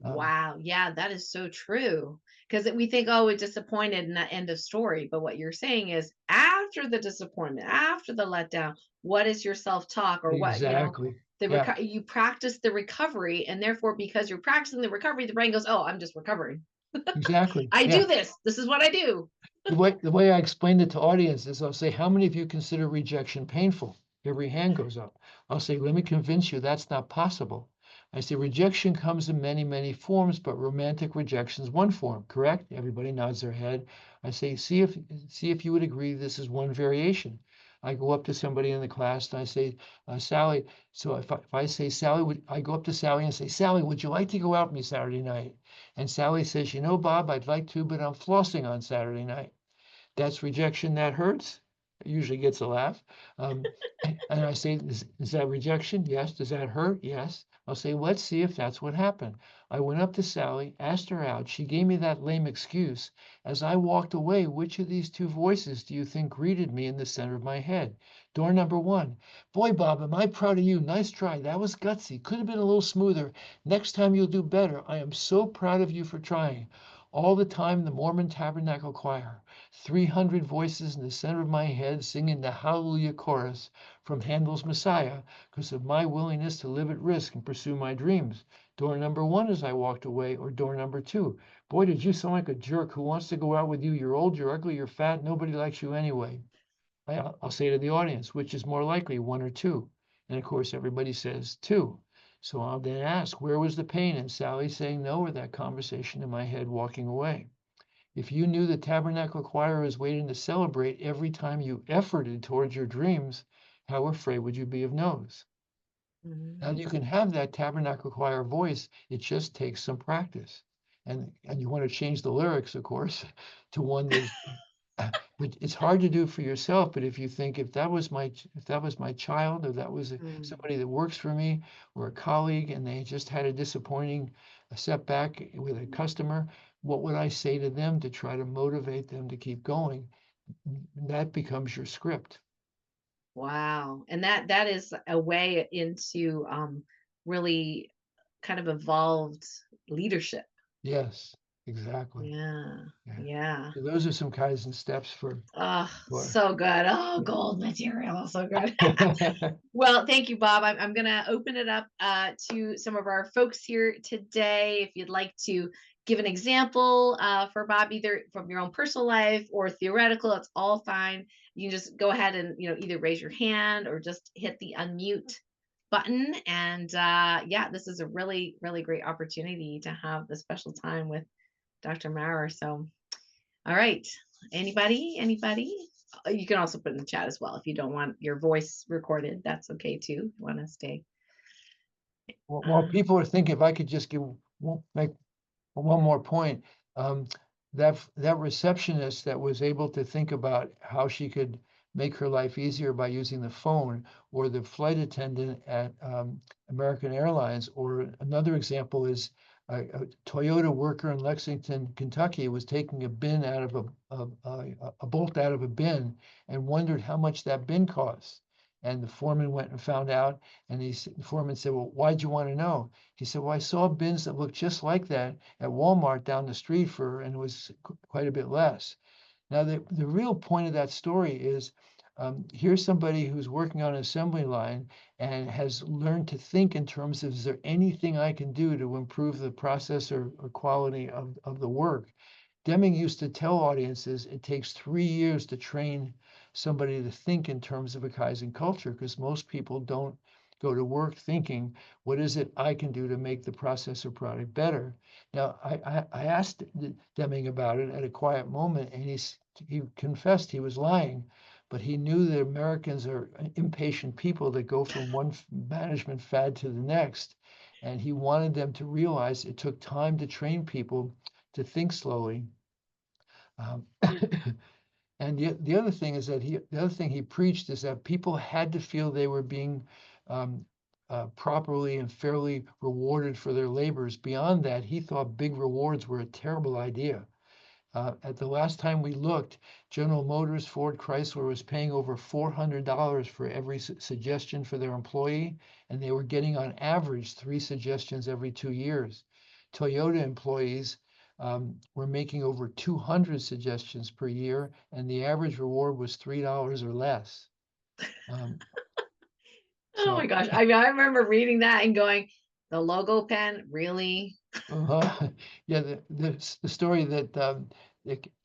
Speaker 2: Um,
Speaker 1: Wow. Yeah, that is so true. Because we think, oh, we're disappointed and that end of story. But what you're saying is after the disappointment, after the letdown, what is your self-talk or what,
Speaker 2: exactly. Yeah,
Speaker 1: you practice the recovery. And therefore, because you're practicing the recovery, the brain goes, oh, I'm just recovering.
Speaker 2: exactly.
Speaker 1: I
Speaker 2: Yeah.
Speaker 1: do this. This is what I do.
Speaker 2: The way I explained it to audiences, I'll say, how many of you consider rejection painful? Every hand goes up. I'll say, let me convince you that's not possible. I say, rejection comes in many, many forms, but romantic rejection is one form, correct? Everybody nods their head. I say, see if you would agree this is one variation. I go up to somebody in the class and I say, Sally, so if I say, Sally, I go up to Sally and say, Sally, would you like to go out with me Saturday night? And Sally says, Bob, I'd like to, but I'm flossing on Saturday night. That's rejection that hurts. It usually gets a laugh. Um, and I say, is that rejection? Yes. Does that hurt? Yes. I'll say, let's see if that's what happened. I went up to Sally, asked her out. She gave me that lame excuse. As I walked away, which of these two voices do you think greeted me in the center of my head? Door number one. Boy, Bob, am I proud of you. Nice try. That was gutsy. Could have been a little smoother. Next time you'll do better. I am so proud of you for trying. All the time, the Mormon Tabernacle Choir. 300 voices in the center of my head singing the Hallelujah chorus from Handel's Messiah because of my willingness to live at risk and pursue my dreams. Door number one as I walked away, or door number two. Boy, did you sound like a jerk. Who wants to go out with you? You're old, you're ugly, you're fat. Nobody likes you anyway. I'll say to the audience, which is more likely, one or two? And of course, everybody says two. So I'll then ask, where was the pain in Sally saying no or that conversation in my head walking away? If you knew the Tabernacle Choir was waiting to celebrate every time you efforted towards your dreams, how afraid would you be of no's? Now you
Speaker 1: Mm.
Speaker 2: can have that Tabernacle Choir voice. It just takes some practice. And you want to change the lyrics, of course, to one that but it's hard to do for yourself. But if you think if that was my child or that was
Speaker 1: Mm.
Speaker 2: somebody that works for me or a colleague and they just had a disappointing a setback with a customer, what would I say to them to try to motivate them to keep going? That becomes your script.
Speaker 1: Wow. And that is a way into really kind of evolved leadership.
Speaker 2: Yes, exactly.
Speaker 1: Yeah.
Speaker 2: Yeah.
Speaker 1: Yeah.
Speaker 2: So those are some Kaizen steps
Speaker 1: Oh,
Speaker 2: for
Speaker 1: so good. Oh,
Speaker 2: yeah.
Speaker 1: gold material. So good. Well, thank you, Bob. I'm going to open it up to some of our folks here today. If you'd like to give an example for Bob, either from your own personal life or theoretical, it's all fine. You can just go ahead and either raise your hand or just hit the unmute button. And yeah, this is a really, really great opportunity to have the special time with Dr. Maurer. So, all right, anybody? Anybody? You can also put in the chat as well if you don't want your voice recorded. That's okay too. If you want to stay.
Speaker 2: While
Speaker 1: Uh,
Speaker 2: people are thinking, if I could just make one more point, um, that receptionist that was able to think about how she could make her life easier by using the phone, or the flight attendant at American Airlines, or another example is a Toyota worker in Lexington, Kentucky, was taking a bin out of a bolt out of a bin and wondered how much that bin cost. And the foreman went and found out, and the foreman said, "Well, why'd you want to know?" He said, "Well, I saw bins that looked just like that at Walmart down the street and it was quite a bit less." Now, the real point of that story is here's somebody who's working on an assembly line and has learned to think in terms of, is there anything I can do to improve the process or quality of the work? Deming used to tell audiences it takes 3 years to train somebody to think in terms of a Kaizen culture because most people don't go to work thinking, what is it I can do to make the process or product better? Now, I asked Deming about it at a quiet moment, and he confessed he was lying, but he knew that Americans are impatient people that go from one management fad to the next. And he wanted them to realize it took time to train people to think slowly. Um, and the other thing is that the other thing he preached is that people had to feel they were being um, properly and fairly rewarded for their labors. Beyond that, he thought big rewards were a terrible idea. At the last time we looked, General Motors, Ford, Chrysler was paying over $400 for every suggestion for their employee, and they were getting on average 3 suggestions every 2 years. Toyota employees were making over 200 suggestions per year, and the average reward was $3 or less. Um,
Speaker 1: oh my
Speaker 2: so
Speaker 1: gosh. I mean, I remember reading that and going, the logo pen, really?
Speaker 2: Yeah, the story that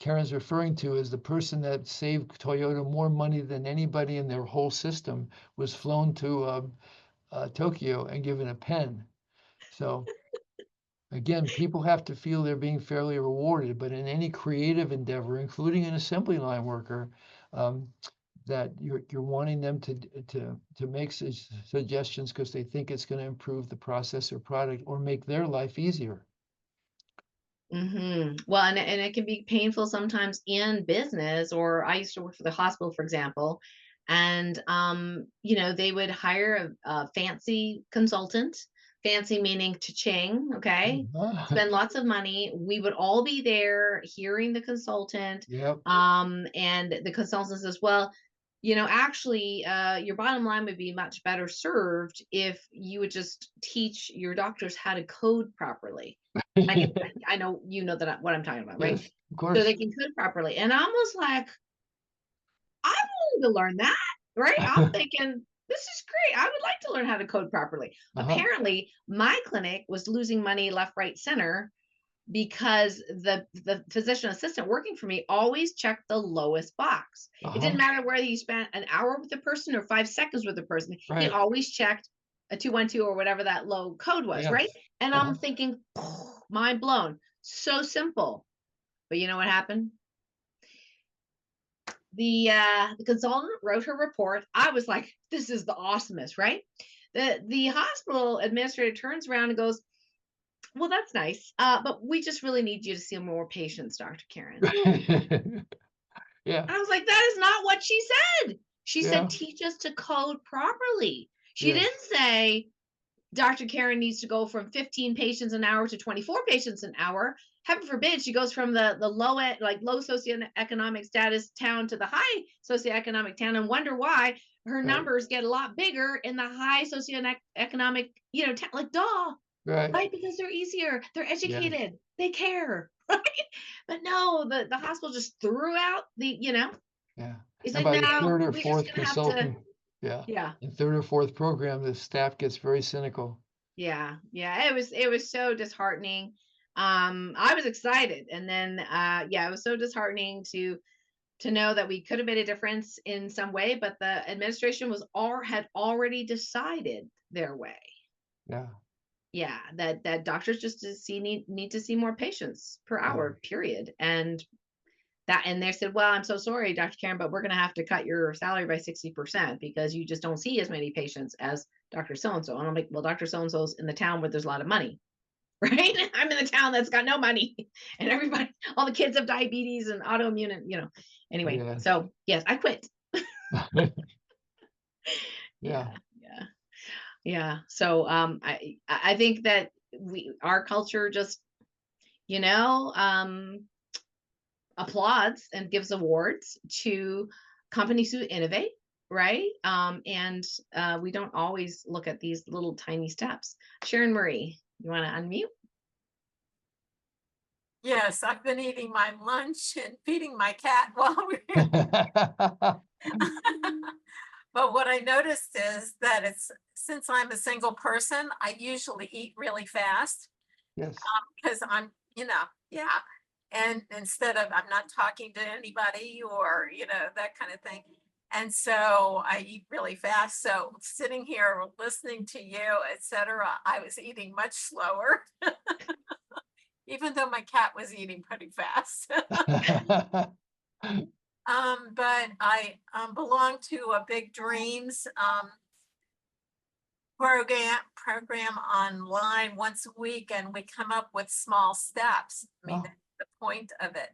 Speaker 2: Karen's referring to is the person that saved Toyota more money than anybody in their whole system was flown to Tokyo and given a pen. So again, people have to feel they're being fairly rewarded, but in any creative endeavor, including an assembly line worker, um, that you're wanting them to make suggestions because they think it's going to improve the process or product or make their life easier.
Speaker 1: Well, and it can be painful sometimes in business. Or I used to work for the hospital, for example, and they would hire a fancy consultant, fancy meaning cha-ching, okay,
Speaker 2: Uh-huh.
Speaker 1: spend lots of money. We would all be there hearing the consultant,
Speaker 2: Yep.
Speaker 1: and the consultant says, well, actually, your bottom line would be much better served if you would just teach your doctors how to code properly. I know that what I'm talking about, right?
Speaker 2: Yes, of
Speaker 1: So
Speaker 2: course.
Speaker 1: they can code properly. And I'm almost like, I'm willing to learn that, right? I'm thinking, this is great. I would like to learn how to code properly.
Speaker 2: Uh-huh.
Speaker 1: Apparently, my clinic was losing money left, right, center because the physician assistant working for me always checked the lowest box. It didn't
Speaker 2: Uh-huh.
Speaker 1: matter whether you spent an hour with the person or 5 seconds with the person. He
Speaker 2: Right.
Speaker 1: always checked a 212 or whatever that low code was, right?
Speaker 2: Yes.
Speaker 1: And I'm
Speaker 2: Uh-huh.
Speaker 1: thinking, mind blown. So simple. But you know what happened? The consultant wrote her report. I was like, this is the awesomest, right? The hospital administrator turns around and goes, well, that's nice, but we just really need you to see more patients, Dr. Karen.
Speaker 2: Yeah.
Speaker 1: I was like, that is not what she said. She said,
Speaker 2: Yeah.
Speaker 1: teach us to code properly. She
Speaker 2: Yes.
Speaker 1: didn't say Dr. Karen needs to go from 15 patients an hour to 24 patients an hour. Heaven forbid she goes from the low end, like low socioeconomic status town to the high socioeconomic town, and wonder why her
Speaker 2: Right.
Speaker 1: numbers get a lot bigger in the high socioeconomic, town. Like, duh,
Speaker 2: Right.
Speaker 1: right? Because they're easier, they're
Speaker 2: Yeah.
Speaker 1: educated, they care, right? But no, the hospital just threw out
Speaker 2: Yeah.
Speaker 1: it's
Speaker 2: And
Speaker 1: like,
Speaker 2: by the
Speaker 1: no,
Speaker 2: third or
Speaker 1: we're just
Speaker 2: fourth
Speaker 1: gonna have to,
Speaker 2: consultant, yeah,
Speaker 1: yeah.
Speaker 2: the third or fourth program, the staff gets very cynical.
Speaker 1: Yeah, yeah, it was so disheartening. I was excited, and then yeah, it was so disheartening to know that we could have made a difference in some way, but the administration was all had already decided their way.
Speaker 2: Yeah.
Speaker 1: Yeah, that doctors just need to see more patients per
Speaker 2: Yeah.
Speaker 1: hour, period. And they said, well, I'm so sorry, Dr. Karen, but we're going to have to cut your salary by 60% because you just don't see as many patients as Dr. So and so. And I'm like, well, Dr. So and so's in the town where there's a lot of money, right? I'm in the town that's got no money, and everybody, all the kids have diabetes and autoimmune, and anyway.
Speaker 2: Yes.
Speaker 1: So yes, I quit.
Speaker 2: Yeah.
Speaker 1: Yeah, yeah, yeah. So I think that our culture just you know um applauds and gives awards to companies who innovate, right? And we don't always look at these little tiny steps. Sharon Marie, you want to unmute?
Speaker 3: Yes, I've been eating my lunch and feeding my cat while we're but what I noticed is that since I'm a single person, I usually eat really fast
Speaker 2: Yes.
Speaker 3: because yeah. And instead of I'm not talking to anybody or, that kind of thing. And so I eat really fast. So sitting here listening to you, etc., I was eating much slower, even though my cat was eating pretty fast. But I belong to a Big Dreams program online once a week, and we come up with small steps. I mean,
Speaker 2: Oh,
Speaker 3: that's the point of it.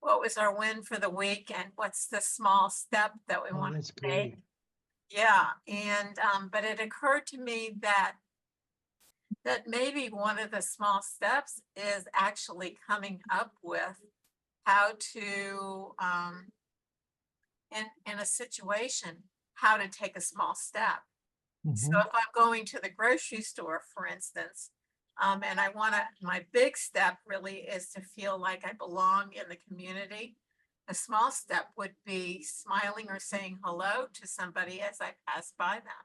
Speaker 3: What was our win for the week, and what's the small step that we
Speaker 2: oh,
Speaker 3: want
Speaker 2: that's
Speaker 3: to take?
Speaker 2: great.
Speaker 3: Yeah, and but it occurred to me that maybe one of the small steps is actually coming up with how to in a situation, how to take a small step. So
Speaker 2: Mhm.
Speaker 3: if I'm going to the grocery store, for instance, and my big step really is to feel like I belong in the community. A small step would be smiling or saying hello to somebody as I pass by them.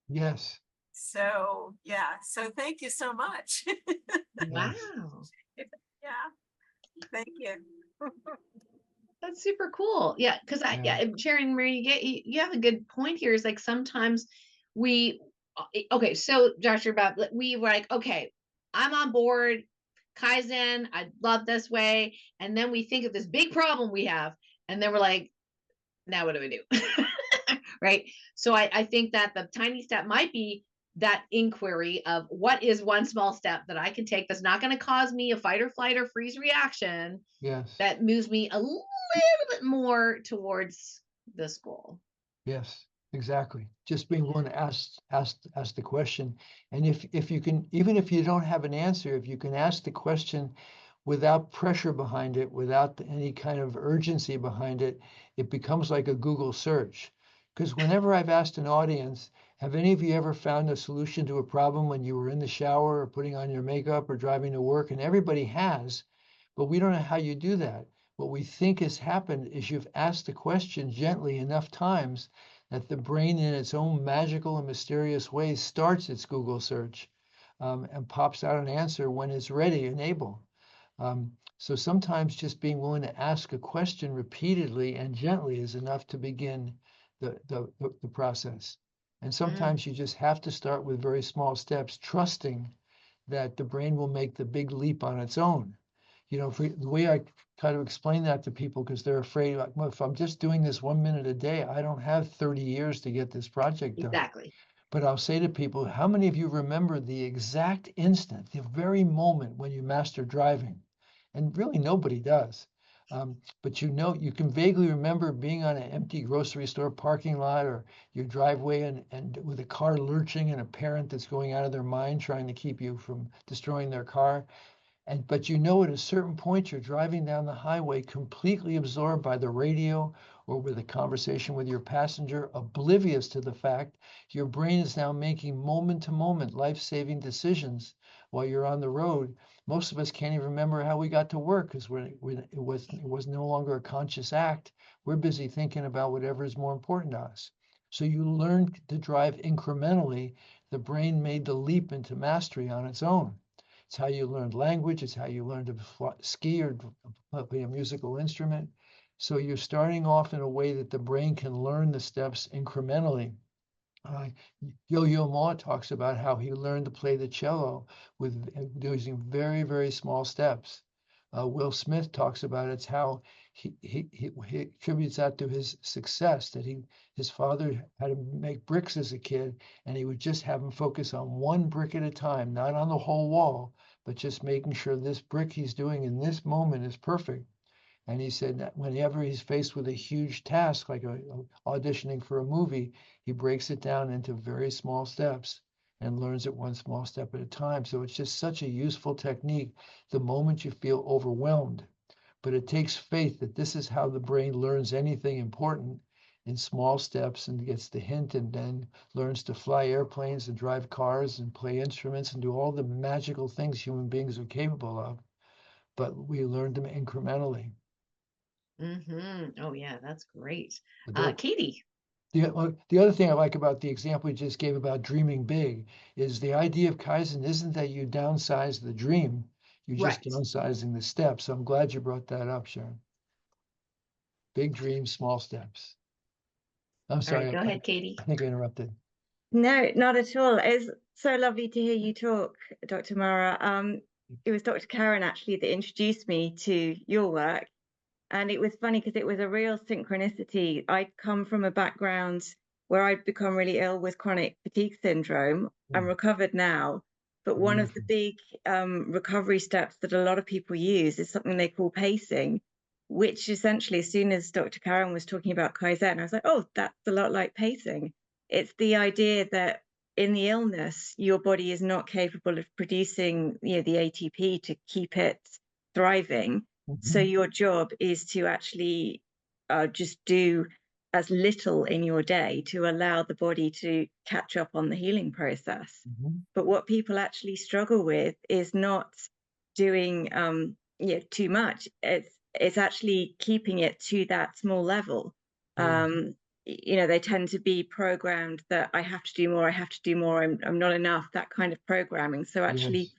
Speaker 2: Yes.
Speaker 3: So yeah, so thank you so much.
Speaker 2: Yes.
Speaker 1: Wow,
Speaker 3: Yeah, thank you.
Speaker 1: that's super cool. Yeah, because
Speaker 2: Yeah.
Speaker 1: Sharon Marie, you have a good point here. Is like sometimes we, okay, so Dr. Bob, we were like, okay, I'm on board. Kaizen, I love this way. And then we think of this big problem we have, and then we're like, now what do we do? Right. So I think that the tiny step might be that inquiry of what is one small step that I can take that's not going to cause me a fight or flight or freeze reaction
Speaker 2: Yes.
Speaker 1: that moves me a little bit more towards this goal.
Speaker 2: Yes, exactly. Just being willing to ask the question. And if you can, even if you don't have an answer, if you can ask the question without pressure behind it, without any kind of urgency behind it, it becomes like a Google search. Because whenever I've asked an audience, have any of you ever found a solution to a problem when you were in the shower or putting on your makeup or driving to work? And everybody has, but we don't know how you do that. What we think has happened is you've asked the question gently enough times that the brain, in its own magical and mysterious way, starts its Google search and pops out an answer when it's ready and able. So sometimes just being willing to ask a question repeatedly and gently is enough to begin the process. And
Speaker 1: Mm,
Speaker 2: sometimes you just have to start with very small steps, trusting that the brain will make the big leap on its own. You know, the way I try to explain that to people, because they're afraid, like, well, if I'm just doing this 1 minute a day, I don't have 30 years to get this project done.
Speaker 1: exactly.
Speaker 2: But I'll say to people, how many of you remember the exact instant, the very moment when you mastered driving? And really nobody does. But you know, you can vaguely remember being on an empty grocery store parking lot or your driveway and with a car lurching and a parent that's going out of their mind trying to keep you from destroying their car. But you know, at a certain point, you're driving down the highway completely absorbed by the radio or with a conversation with your passenger, oblivious to the fact your brain is now making moment to moment life-saving decisions while you're on the road. Most of us can't even remember how we got to work because it was no longer a conscious act. We're busy thinking about whatever is more important to us. So you learn to drive incrementally. The brain made the leap into mastery on its own. It's how you learned language. It's how you learned to ski or play a musical instrument. So you're starting off in a way that the brain can learn the steps incrementally. Uh, Yo-Yo Ma talks about how he learned to play the cello with using very, very small steps. Will Smith talks about it's how he attributes that to his success, that his father had to make bricks as a kid, and he would just have him focus on one brick at a time, not on the whole wall, but just making sure this brick he's doing in this moment is perfect. And he said that whenever he's faced with a huge task, like auditioning for a movie, he breaks it down into very small steps and learns it one small step at a time. So it's just such a useful technique the moment you feel overwhelmed. But it takes faith that this is how the brain learns anything important in small steps and gets the hint and then learns to fly airplanes and drive cars and play instruments and do all the magical things human beings are capable of. But we learned them incrementally.
Speaker 1: Oh, yeah, that's great.
Speaker 2: The,
Speaker 1: Katie.
Speaker 2: the other thing I like about the example you just gave about dreaming big is the idea of Kaizen isn't that you downsize the dream, you're just
Speaker 1: Right.
Speaker 2: downsizing the steps. So I'm glad you brought that up, Sharon. Big dreams, small steps. I'm
Speaker 1: All right,
Speaker 2: sorry,
Speaker 1: go ahead, Katie.
Speaker 2: I think I interrupted.
Speaker 4: No, not at all. It's so lovely to hear you talk, Dr. Maurer. It was Dr. Karen actually that introduced me to your work. And it was funny because it was a real synchronicity. I come from a background where I'd become really ill with chronic fatigue syndrome. I'm
Speaker 2: Oh,
Speaker 4: recovered now. But one of the
Speaker 2: wonderful.
Speaker 4: big recovery steps that a lot of people use is something they call pacing, which essentially, as soon as Dr. Karen was talking about Kaizen, I was like, oh, that's a lot like pacing. It's the idea that in the illness, your body is not capable of producing, the ATP to keep it thriving. So
Speaker 2: Mhm,
Speaker 4: your job is to actually just do as little in your day to allow the body to catch up on the healing process.
Speaker 2: mhm.
Speaker 4: But what people actually struggle with is not doing too much. It's actually keeping it to that small level.
Speaker 2: Yes,
Speaker 4: They tend to be programmed that I have to do more, I have to do more, I'm not enough, that kind of programming. So actually
Speaker 2: yes,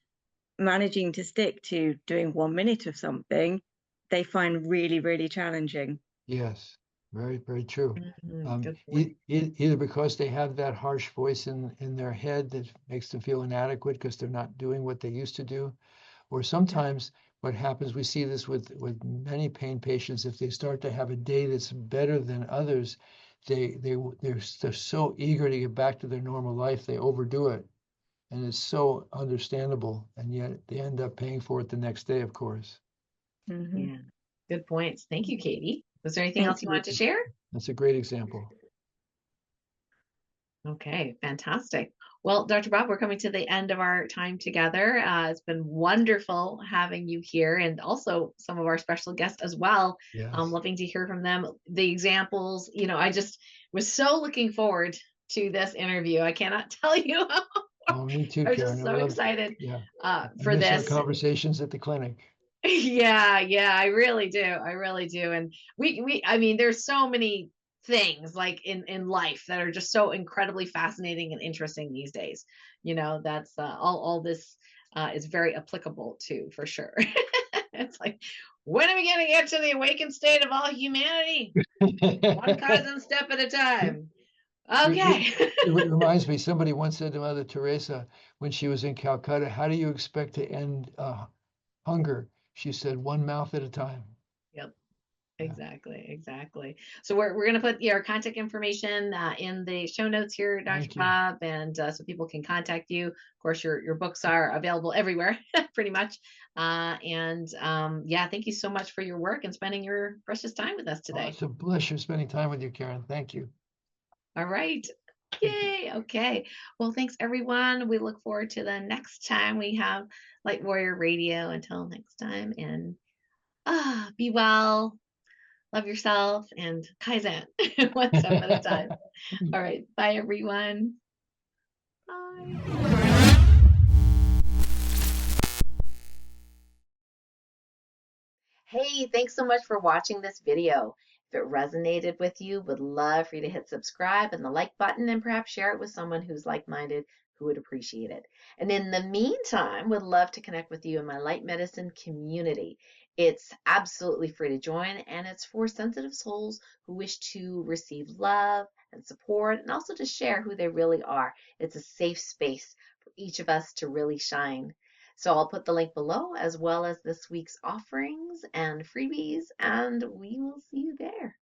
Speaker 4: managing to stick to doing 1 minute of something, they find really, really challenging.
Speaker 2: yes. Very, very true.
Speaker 1: Good point.
Speaker 2: Either because they have that harsh voice in their head that makes them feel inadequate because they're not doing what they used to do, or sometimes what happens, we see this with many pain patients, if they start to have a day that's better than others, they're so eager to get back to their normal life, they overdo it. And it's so understandable, and yet they end up paying for it the next day, of course.
Speaker 4: Mhm.
Speaker 1: Yeah. Good points. Thank you, Katie. Was there anything
Speaker 4: Thank
Speaker 1: else you
Speaker 4: you.
Speaker 1: wanted to share?
Speaker 2: That's a great example.
Speaker 1: Okay, fantastic. Well, Dr. Bob, we're coming to the end of our time together. It's been wonderful having you here, and also some of our special guests as well.
Speaker 2: Yes.
Speaker 1: Loving to hear from them. The examples, I just was so looking forward to this interview. I cannot tell you how
Speaker 2: Oh, me too,
Speaker 1: I was
Speaker 2: Karen.
Speaker 1: just so excited
Speaker 2: Yeah.
Speaker 1: for
Speaker 2: I miss our
Speaker 1: this.
Speaker 2: conversations at the clinic.
Speaker 1: Yeah, I really do. I really do. And I mean, there's so many things like in life that are just so incredibly fascinating and interesting these days. That's all this is very applicable to, for sure. It's like, when are we going to get to the awakened state of all humanity? One Kaizen step at a time. Okay.
Speaker 2: It reminds me, somebody once said to Mother Teresa when she was in Calcutta, how do you expect to end hunger? She said, one mouth at a time.
Speaker 1: Yep.
Speaker 2: Yeah.
Speaker 1: Exactly. So we're going to put your contact information in the show notes here, Dr.
Speaker 2: Thank you.
Speaker 1: Bob, and so people can contact you. Of course, your books are available everywhere, pretty much. Yeah, thank you so much for your work and spending your precious time with us
Speaker 2: Oh,
Speaker 1: today.
Speaker 2: it's a pleasure spending time with you, Karen. Thank you.
Speaker 1: All right. Yay. Okay. Well, thanks everyone. We look forward to the next time we have Light Warrior Radio. Until next time, and be well. Love yourself, and Kaizen, one step at a time. All right. Bye, everyone. Bye. Hey, thanks so much for watching this video. If it resonated with you, would love for you to hit subscribe and the like button, and perhaps share it with someone who's like-minded who would appreciate it. And in the meantime, would love to connect with you in my Light Medicine community. It's absolutely free to join, and it's for sensitive souls who wish to receive love and support, and also to share who they really are. It's a safe space for each of us to really shine. So I'll put the link below, as well as this week's offerings and freebies, and we will see you there.